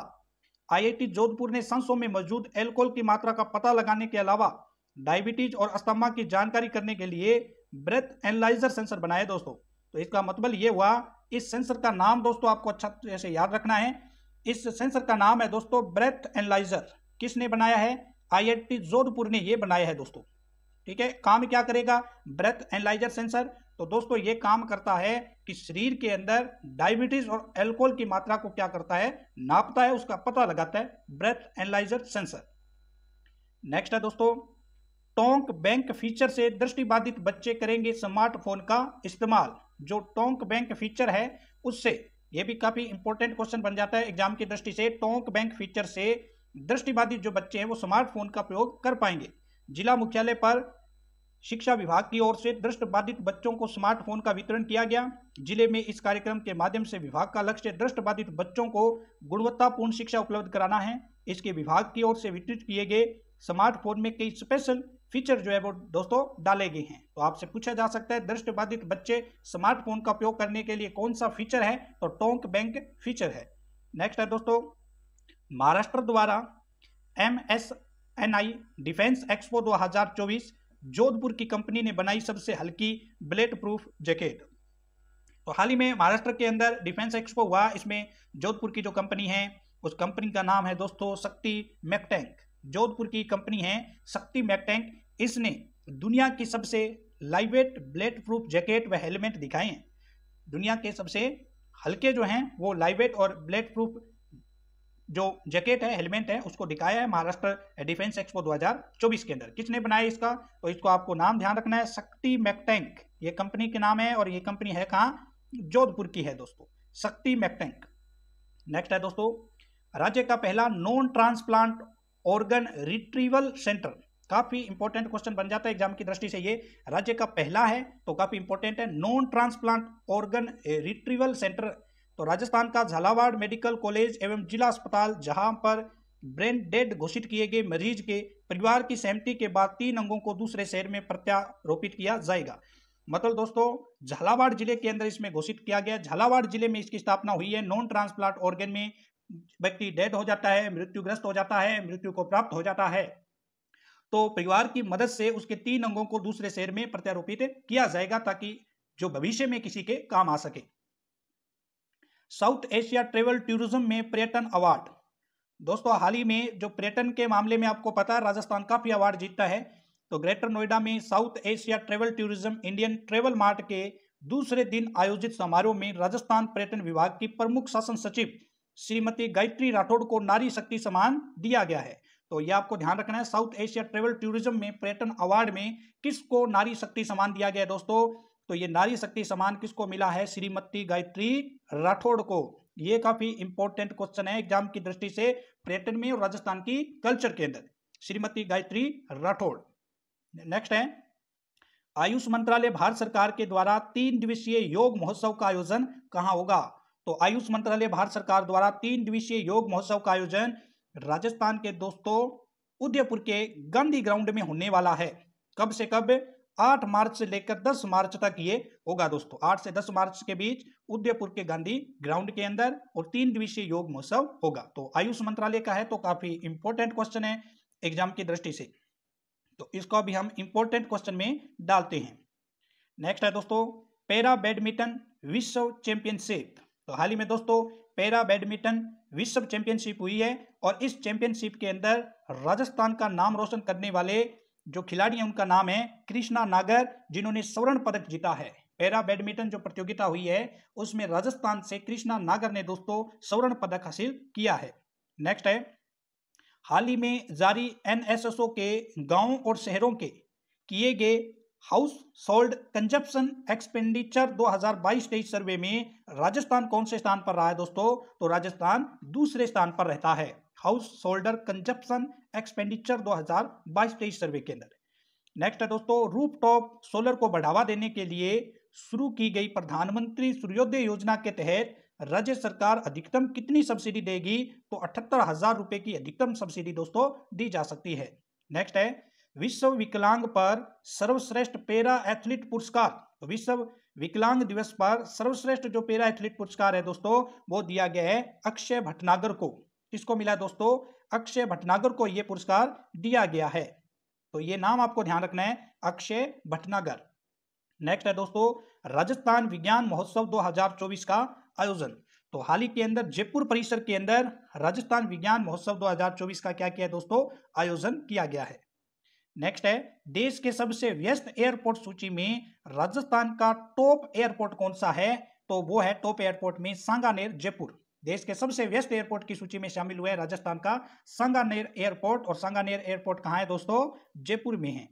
आईआईटी जोधपुर ने सांसों में मौजूद एल्कोहल की मात्रा का पता लगाने के अलावा डायबिटीज और अस्थमा की जानकारी करने के लिए ब्रेथ एनालाइजर सेंसर बनाया दोस्तों। तो इसका मतलब ये हुआ, इस सेंसर का नाम दोस्तों आपको अच्छा तरह से याद रखना है। इस सेंसर का नाम है दोस्तों ब्रेथ एनालाइजर। किसने बनाया है? आईआईटी जोधपुर ने ये बनाया है दोस्तों। ठीक है, काम क्या करेगा ब्रेथ एनालाइजर सेंसर? तो दोस्तों ये काम करता है कि शरीर के अंदर डायबिटीज और अल्कोहल की मात्रा को क्या करता है, नापता है, उसका पता लगाता है, ब्रेथ एनालाइजर सेंसर। नेक्स्ट है दोस्तों, टोंक बैंक फीचर से दृष्टिबाधित बच्चे करेंगे स्मार्टफोन का इस्तेमाल। जो टोंक बैंक फीचर है उससे, ये भी काफी इंपॉर्टेंट क्वेश्चन बन जाता है एग्जाम की दृष्टि से। टोंक बैंक फीचर से दृष्टिबाधित जो बच्चे हैं वो स्मार्टफोन का प्रयोग कर पाएंगे। जिला मुख्यालय पर शिक्षा विभाग की ओर से दृष्टिबाधित बच्चों को स्मार्टफोन का वितरण किया गया। जिले में इस कार्यक्रम के माध्यम से विभाग का लक्ष्य दृष्टिबाधित बच्चों को गुणवत्तापूर्ण शिक्षा उपलब्ध कराना है। इसके विभाग की ओर से वितरित किए गए स्मार्टफोन में कई स्पेशल फीचर जो है वो दोस्तों डाले गए हैं। तो आपसे पूछा जा सकता है दृष्टिबाधित बच्चे स्मार्टफोन का उपयोग करने के लिए कौन सा फीचर है, तो टोंक बैंक फीचर है। नेक्स्ट है दोस्तों, महाराष्ट्र द्वारा MSNI डिफेंस एक्सपो 2024 जोधपुर की कंपनी ने बनाई सबसे हल्की बुलेट प्रूफ जैकेट। तो हाल ही में महाराष्ट्र के अंदर डिफेंस एक्सपो हुआ, इसमें जोधपुर की जो कंपनी है उस कंपनी का नाम है दोस्तों शक्ति मैकटैंक। जोधपुर की कंपनी है शक्ति मैकटैंक। इसने दुनिया की सबसे लाइटवेट बुलेट प्रूफ जैकेट व हेलमेट दिखाए हैं। दुनिया के सबसे हल्के जो हैं वो लाइटवेट और बुलेट प्रूफ जो जैकेट है, हेलमेट है, उसको दिखाया है महाराष्ट्र डिफेंस एक्सपो 2024 के अंदर। किसने बनाया इसका? तो इसको आपको नाम ध्यान रखना है, शक्ति मैकटैंक ये कंपनी के नाम है और ये कंपनी है कहाँ? जोधपुर की है दोस्तों, शक्ति मैकटैंक। नेक्स्ट है दोस्तों, राज्य का पहला non transplant organ retrieval centre. काफी इंपॉर्टेंट क्वेश्चन बन जाता है एग्जाम की दृष्टि से। ये राज्य का पहला है तो काफी इंपॉर्टेंट है, non transplant organ retrieval centre. तो राजस्थान का झालावाड़ मेडिकल कॉलेज एवं जिला अस्पताल, जहां पर ब्रेन डेड घोषित किए गए मरीज के परिवार की सहमति के बाद 3 अंगों को दूसरे शहर में प्रत्यारोपित किया जाएगा। मतलब दोस्तों झालावाड़ जिले के अंदर इसमें घोषित किया गया, झालावाड़ जिले में इसकी स्थापना हुई है। नॉन ट्रांसप्लांट ऑर्गन में व्यक्ति डेड हो जाता है, मृत्युग्रस्त हो जाता है, मृत्यु को प्राप्त हो जाता है, तो परिवार की मदद से उसके 3 अंगों को दूसरे शहर में प्रत्यारोपित किया जाएगा ताकि जो भविष्य में किसी के काम आ सके। साउथ एशिया ट्रेवल टूरिज्म में पर्यटन अवार्ड। दोस्तों हाल ही में जो पर्यटन के मामले में आपको पता है राजस्थान काफी अवार्ड जीतता है। तो ग्रेटर नोएडा में south Asia travel tourism Indian travel mart के दूसरे दिन आयोजित समारोह में राजस्थान पर्यटन विभाग की प्रमुख शासन सचिव श्रीमती गायत्री राठौड़ को नारी शक्ति सम्मान दिया गया है। तो यह आपको ध्यान रखना है, साउथ एशिया ट्रेवल टूरिज्म में पर्यटन अवार्ड में किसको नारी शक्ति सम्मान दिया गया है दोस्तों? तो ये नारी शक्ति सम्मान किसको मिला है? श्रीमती गायत्री राठौड़ को। ये काफी इंपॉर्टेंट क्वेश्चन है एग्जाम की दृष्टि से, पर्यटन में और राजस्थान की कल्चर के अंदर, श्रीमती गायत्री राठौड़। नेक्स्ट है, आयुष मंत्रालय भारत सरकार के द्वारा 3 दिवसीय योग महोत्सव का आयोजन कहाँ होगा? तो आयुष मंत्रालय भारत सरकार द्वारा 3 दिवसीय योग महोत्सव का आयोजन राजस्थान के दोस्तों उदयपुर के गांधी ग्राउंड में होने वाला है। कब से कब? 8 मार्च से लेकर 10 मार्च तक ये होगा दोस्तों। 8 से 10 मार्च के बीच उदयपुर के गांधी ग्राउंड के अंदर और 3 दिवसीय योग महोत्सव होगा। तो आयुष मंत्रालय का है, तो काफी इंपॉर्टेंट क्वेश्चन है एग्जाम की दृष्टि से, तो इसको भी हम इंपॉर्टेंट क्वेश्चन में डालते हैं। नेक्स्ट है दोस्तों पैरा बैडमिंटन विश्व चैंपियनशिप। तो हाल ही में दोस्तों पैरा बैडमिंटन विश्व चैंपियनशिप हुई है और इस चैंपियनशिप के अंदर राजस्थान का नाम रोशन करने वाले जो खिलाड़ी हैं उनका नाम है कृष्णा नागर, जिन्होंने स्वर्ण पदक जीता है। पैरा बैडमिंटन जो प्रतियोगिता हुई है उसमें राजस्थान से कृष्णा नागर ने दोस्तों स्वर्ण पदक हासिल किया है। नेक्स्ट है, हाल ही में जारी एनएसएसओ के गांवों और शहरों के किए गए हाउस होल्ड कंजप्शन एक्सपेंडिचर 2022-23 सर्वे में राजस्थान कौन से स्थान पर रहा है दोस्तों? तो राजस्थान दूसरे स्थान पर रहता है हाउस होल्डर कंजप्शन एक्सपेंडिचर 2022-23 सर्वे के अंदर। नेक्स्ट है दोस्तों, रूफटॉप सोलर को बढ़ावा देने के लिए शुरू की गई प्रधानमंत्री सूर्योदय योजना के तहत राज्य सरकार अधिकतम कितनी सब्सिडी देगी? तो 78,000 रुपए की अधिकतम सब्सिडी दोस्तों दी जा सकती है। नेक्स्ट है, विश्व विकलांग पर सर्वश्रेष्ठ पैरा एथलीट पुरस्कार। तो विश्व विकलांग दिवस पर सर्वश्रेष्ठ जो पैरा एथलीट पुरस्कार है दोस्तों वो दिया गया है अक्षय भटनागर को। किसको मिला दोस्तों? अक्षय भटनागर को यह पुरस्कार दिया गया है। तो ये नाम आपको ध्यान रखना है, अक्षय भटनागर। नेक्स्ट है दोस्तों, राजस्थान विज्ञान महोत्सव 2024 का आयोजन। तो हाल ही के अंदर जयपुर परिसर के अंदर राजस्थान विज्ञान महोत्सव 2024 का क्या किया दोस्तों? आयोजन किया गया है। नेक्स्ट है, देश के सबसे व्यस्त एयरपोर्ट सूची में राजस्थान का टॉप एयरपोर्ट कौन सा है? तो वो है टॉप एयरपोर्ट में सांगानेर जयपुर। देश के सबसे व्यस्त एयरपोर्ट की सूची में शामिल हुआ है राजस्थान का सांगानेर एयरपोर्ट। और सांगानेर एयरपोर्ट कहां है दोस्तों? जयपुर में है।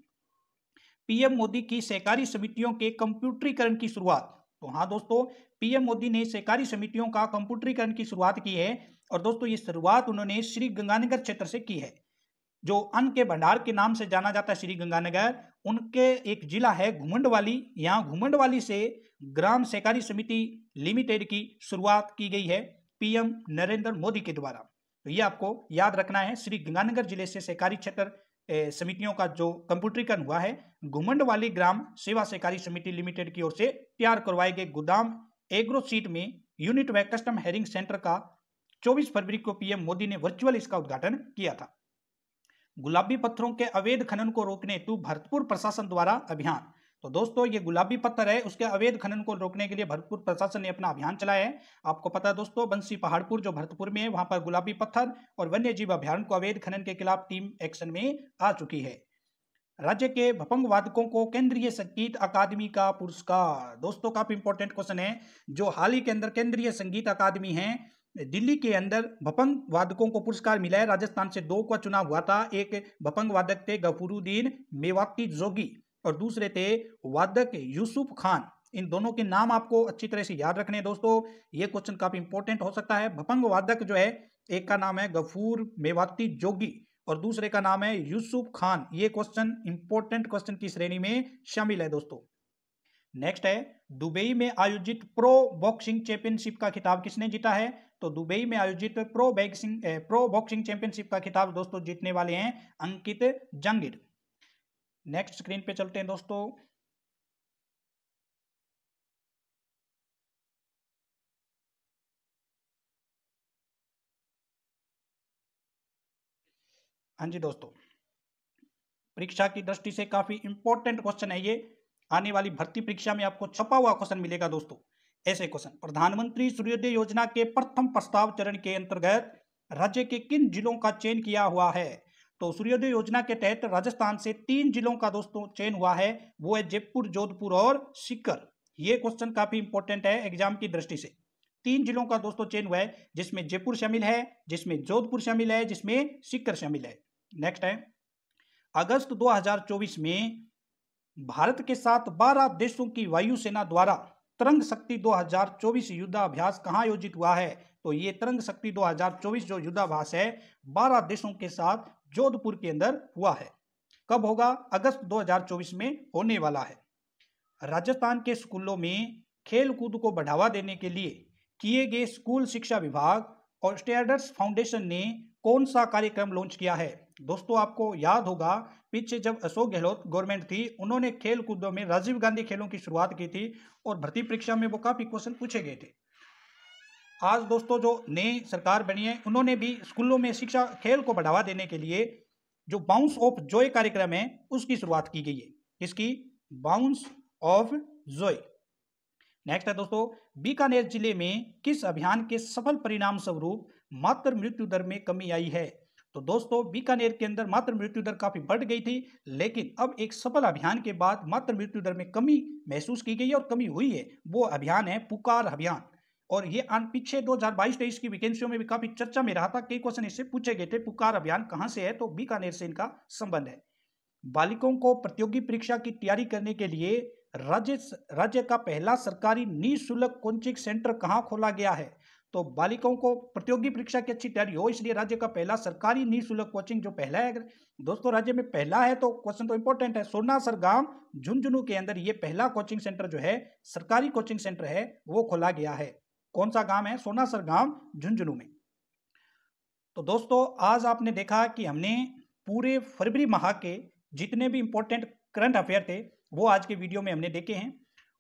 पीएम मोदी की सहकारी समितियों के कंप्यूटरीकरण की शुरुआत। तो हाँ दोस्तों, पीएम मोदी ने सहकारी समितियों का कंप्यूटरीकरण की शुरुआत की है। और दोस्तों ये शुरुआत उन्होंने श्री गंगानगर क्षेत्र से की है, जो अन्न के भंडार के नाम से जाना जाता है श्री गंगानगर। उनके एक जिला है घुमंडवाली। यहाँ घुमंडवाली से ग्राम सहकारी समिति लिमिटेड की शुरुआत की गई है पीएम नरेंद्र मोदी के द्वारा। तो ये आपको याद रखना है, श्री गंगानगर जिले से सहकारी क्षेत्र समितियों का जो कंप्यूटरीकरण हुआ है घुमंडवाली ग्राम सेवा सहकारी समिति लिमिटेड की ओर से तैयार करवाए गए गोदाम एग्रो सीट में यूनिट व कस्टम हेयरिंग सेंटर का 24 फरवरी को पीएम मोदी ने वर्चुअल इसका उद्घाटन किया था। गुलाबी पत्थरों के अवैध खनन को रोकने हेतु भरतपुर प्रशासन द्वारा अभियान। तो दोस्तों ये गुलाबी पत्थर है, उसके अवैध खनन को रोकने के लिए भरतपुर प्रशासन ने अपना अभियान चलाया है। आपको पता है दोस्तों, बंसी पहाड़पुर जो भरतपुर में है वहां पर गुलाबी पत्थर और वन्य जीव अभ्यारण्य को अवैध खनन के खिलाफ टीम एक्शन में आ चुकी है। राज्य के भपंग वादकों को केंद्रीय संगीत अकादमी का पुरस्कार। दोस्तों काफी इंपॉर्टेंट क्वेश्चन है, जो हाल ही के अंदर केंद्रीय संगीत अकादमी है दिल्ली के अंदर भपंग वादकों को पुरस्कार मिला है। राजस्थान से 2 का चुनाव हुआ था, एक भपंग वादक थे गफूरुद्दीन मेवाती जोगी और दूसरे थे वादक यूसुफ खान। इन दोनों के नाम आपको अच्छी तरह से याद रखने हैं दोस्तों, ये क्वेश्चन काफी इंपॉर्टेंट हो सकता है। भपंग वादक जो है एक का नाम है गफूर मेवाती जोगी और दूसरे का नाम है यूसुफ खान। ये क्वेश्चन इंपॉर्टेंट क्वेश्चन की श्रेणी में शामिल है दोस्तों। नेक्स्ट है, दुबई में आयोजित प्रो बॉक्सिंग चैंपियनशिप का खिताब किसने जीता है? तो दुबई में आयोजित प्रो बॉक्सिंग चैंपियनशिप का खिताब दोस्तों जीतने वाले हैं अंकित जंगिड। नेक्स्ट स्क्रीन पे चलते हैं दोस्तों। हाँ जी दोस्तों, परीक्षा की दृष्टि से काफी इंपॉर्टेंट क्वेश्चन है ये। आने वाली भर्ती परीक्षा में आपको छपा हुआ क्वेश्चन मिलेगा दोस्तों। ऐसे क्वेश्चन, प्रधानमंत्री सूर्योदय योजना के प्रथम प्रस्ताव चरण के अंतर्गत राज्य के किन जिलों का चयन किया हुआ है? तो सूर्योदय योजना के तहत राजस्थान से 3 जिलों का दोस्तों चयन हुआ है, वो है जयपुर, जोधपुर और सीकर। ये क्वेश्चन काफी इंपॉर्टेंट है एग्जाम की दृष्टि से। 3 जिलों का दोस्तों चयन हुआ है, जिसमें जयपुर शामिल है, जिसमें जोधपुर शामिल है, जिसमें सीकर शामिल है। नेक्स्ट है, अगस्त 2024 में भारत के साथ 12 देशों की वायुसेना द्वारा तरंग शक्ति 2024 युद्धाभ्यास कहां आयोजित हुआ है? तो ये तरंग शक्ति 2024 जो युद्धाभ्यास है 12 देशों के साथ जोधपुर के अंदर हुआ है। कब होगा? अगस्त 2024 में होने वाला है। राजस्थान के स्कूलों में खेल कूद को बढ़ावा देने के लिए किए गए स्कूल शिक्षा विभाग और स्टैंडर्ड्स फाउंडेशन ने कौन सा कार्यक्रम लॉन्च किया है? दोस्तों आपको याद होगा पीछे जब अशोक गहलोत गवर्नमेंट थी उन्होंने खेल कूदों में राजीव गांधी खेलों की शुरुआत की थी और भर्ती परीक्षा में वो काफी क्वेश्चन पूछे गए थे। आज दोस्तों जो नई सरकार बनी है उन्होंने भी स्कूलों में शिक्षा खेल को बढ़ावा देने के लिए जो बाउंस ऑफ जॉय कार्यक्रम है उसकी शुरुआत की गई है। इसकी बाउंस ऑफ जॉय। नेक्स्ट है दोस्तों, बीकानेर जिले में किस अभियान के सफल परिणाम स्वरूप मातृ मृत्यु दर में कमी आई है? तो दोस्तों बीकानेर के अंदर मातृ मृत्यु दर काफी बढ़ गई थी, लेकिन अब एक सफल अभियान के बाद मातृ मृत्यु दर में कमी महसूस की गई है और कमी हुई है। वो अभियान है पुकार अभियान। और ये पीछे 2022-23 की वैकेंसियों में भी काफी चर्चा में रहा था, कई क्वेश्चन इससे पूछे गए थे। पुकार अभियान कहां से है, तो बीकानेर से इनका संबंध है। बालिकाओं को प्रतियोगी परीक्षा की तैयारी करने के लिए राज्य का पहला सरकारी निःशुल्क कोचिंग सेंटर कहां खोला गया है, तो बालिकाओं को प्रतियोगी परीक्षा की अच्छी तैयारी हो इसलिए राज्य का पहला सरकारी निःशुल्क कोचिंग जो पहला है, अगर दोस्तों राज्य में पहला है तो क्वेश्चन तो इंपॉर्टेंट है। सोनासर गांव झुंझुनू के अंदर ये पहला कोचिंग सेंटर जो है, सरकारी कोचिंग सेंटर है, वो खोला गया है। कौन सा गांव है? सोनासर गांव झुंझुनू में। तो दोस्तों आज आपने देखा कि हमने पूरे फरवरी माह के जितने भी इंपॉर्टेंट करंट अफेयर थे वो आज के वीडियो में हमने देखे हैं,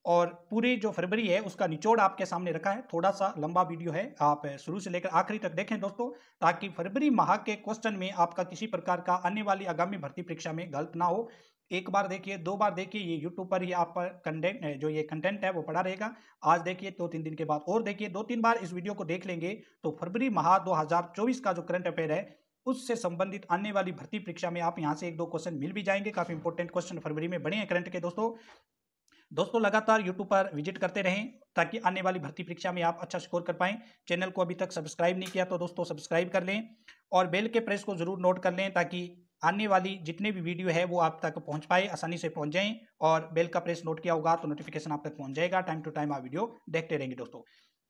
और पूरी जो फरवरी है उसका निचोड़ आपके सामने रखा है। थोड़ा सा लंबा वीडियो है, आप शुरू से लेकर आखिरी तक देखें दोस्तों, ताकि फरवरी माह के क्वेश्चन में आपका किसी प्रकार का आने वाली आगामी भर्ती परीक्षा में गलत ना हो। एक बार देखिए, दो बार देखिए, ये यूट्यूब पर ही आप कंटेंट जो ये कंटेंट है वो पड़ा रहेगा। आज देखिए, 2-3 दिन के बाद और देखिए, 2-3 बार इस वीडियो को देख लेंगे तो फरवरी माह 2024 का जो करंट अफेयर है उससे संबंधित आने वाली भर्ती परीक्षा में आप यहाँ से 1-2 क्वेश्चन मिल भी जाएंगे। काफी इंपॉर्टेंट क्वेश्चन फरवरी में बने हैं करंट के दोस्तों लगातार यूट्यूब पर विजिट करते रहें ताकि आने वाली भर्ती परीक्षा में आप अच्छा स्कोर कर पाएं। चैनल को अभी तक सब्सक्राइब नहीं किया तो दोस्तों सब्सक्राइब कर लें और बेल के प्रेस को जरूर नोट कर लें ताकि आने वाली जितने भी वीडियो है वो आप तक पहुंच पाए, आसानी से पहुंच जाएं। और बेल का प्रेस नोट किया होगा तो नोटिफिकेशन आप तक पहुंच जाएगा। टाइम टू टाइम आप वीडियो देखते रहेंगे दोस्तों।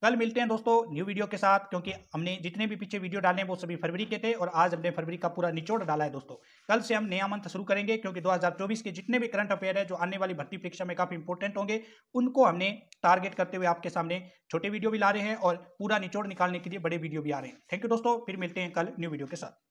कल मिलते हैं दोस्तों न्यू वीडियो के साथ, क्योंकि हमने जितने भी पीछे वीडियो डाले हैं वो सभी फरवरी के थे और आज हमने फरवरी का पूरा निचोड़ डाला है दोस्तों। कल से हम नया मंथ शुरू करेंगे, क्योंकि 2024 के जितने भी करंट अफेयर है जो आने वाली भर्ती परीक्षा में काफी इंपॉर्टेंट होंगे उनको हमने टारगेट करते हुए आपके सामने छोटे वीडियो भी ला रहे हैं और पूरा निचोड़ निकालने के लिए बड़े वीडियो भी आ रहे हैं। थैंक यू दोस्तों, फिर मिलते हैं कल न्यू वीडियो के साथ।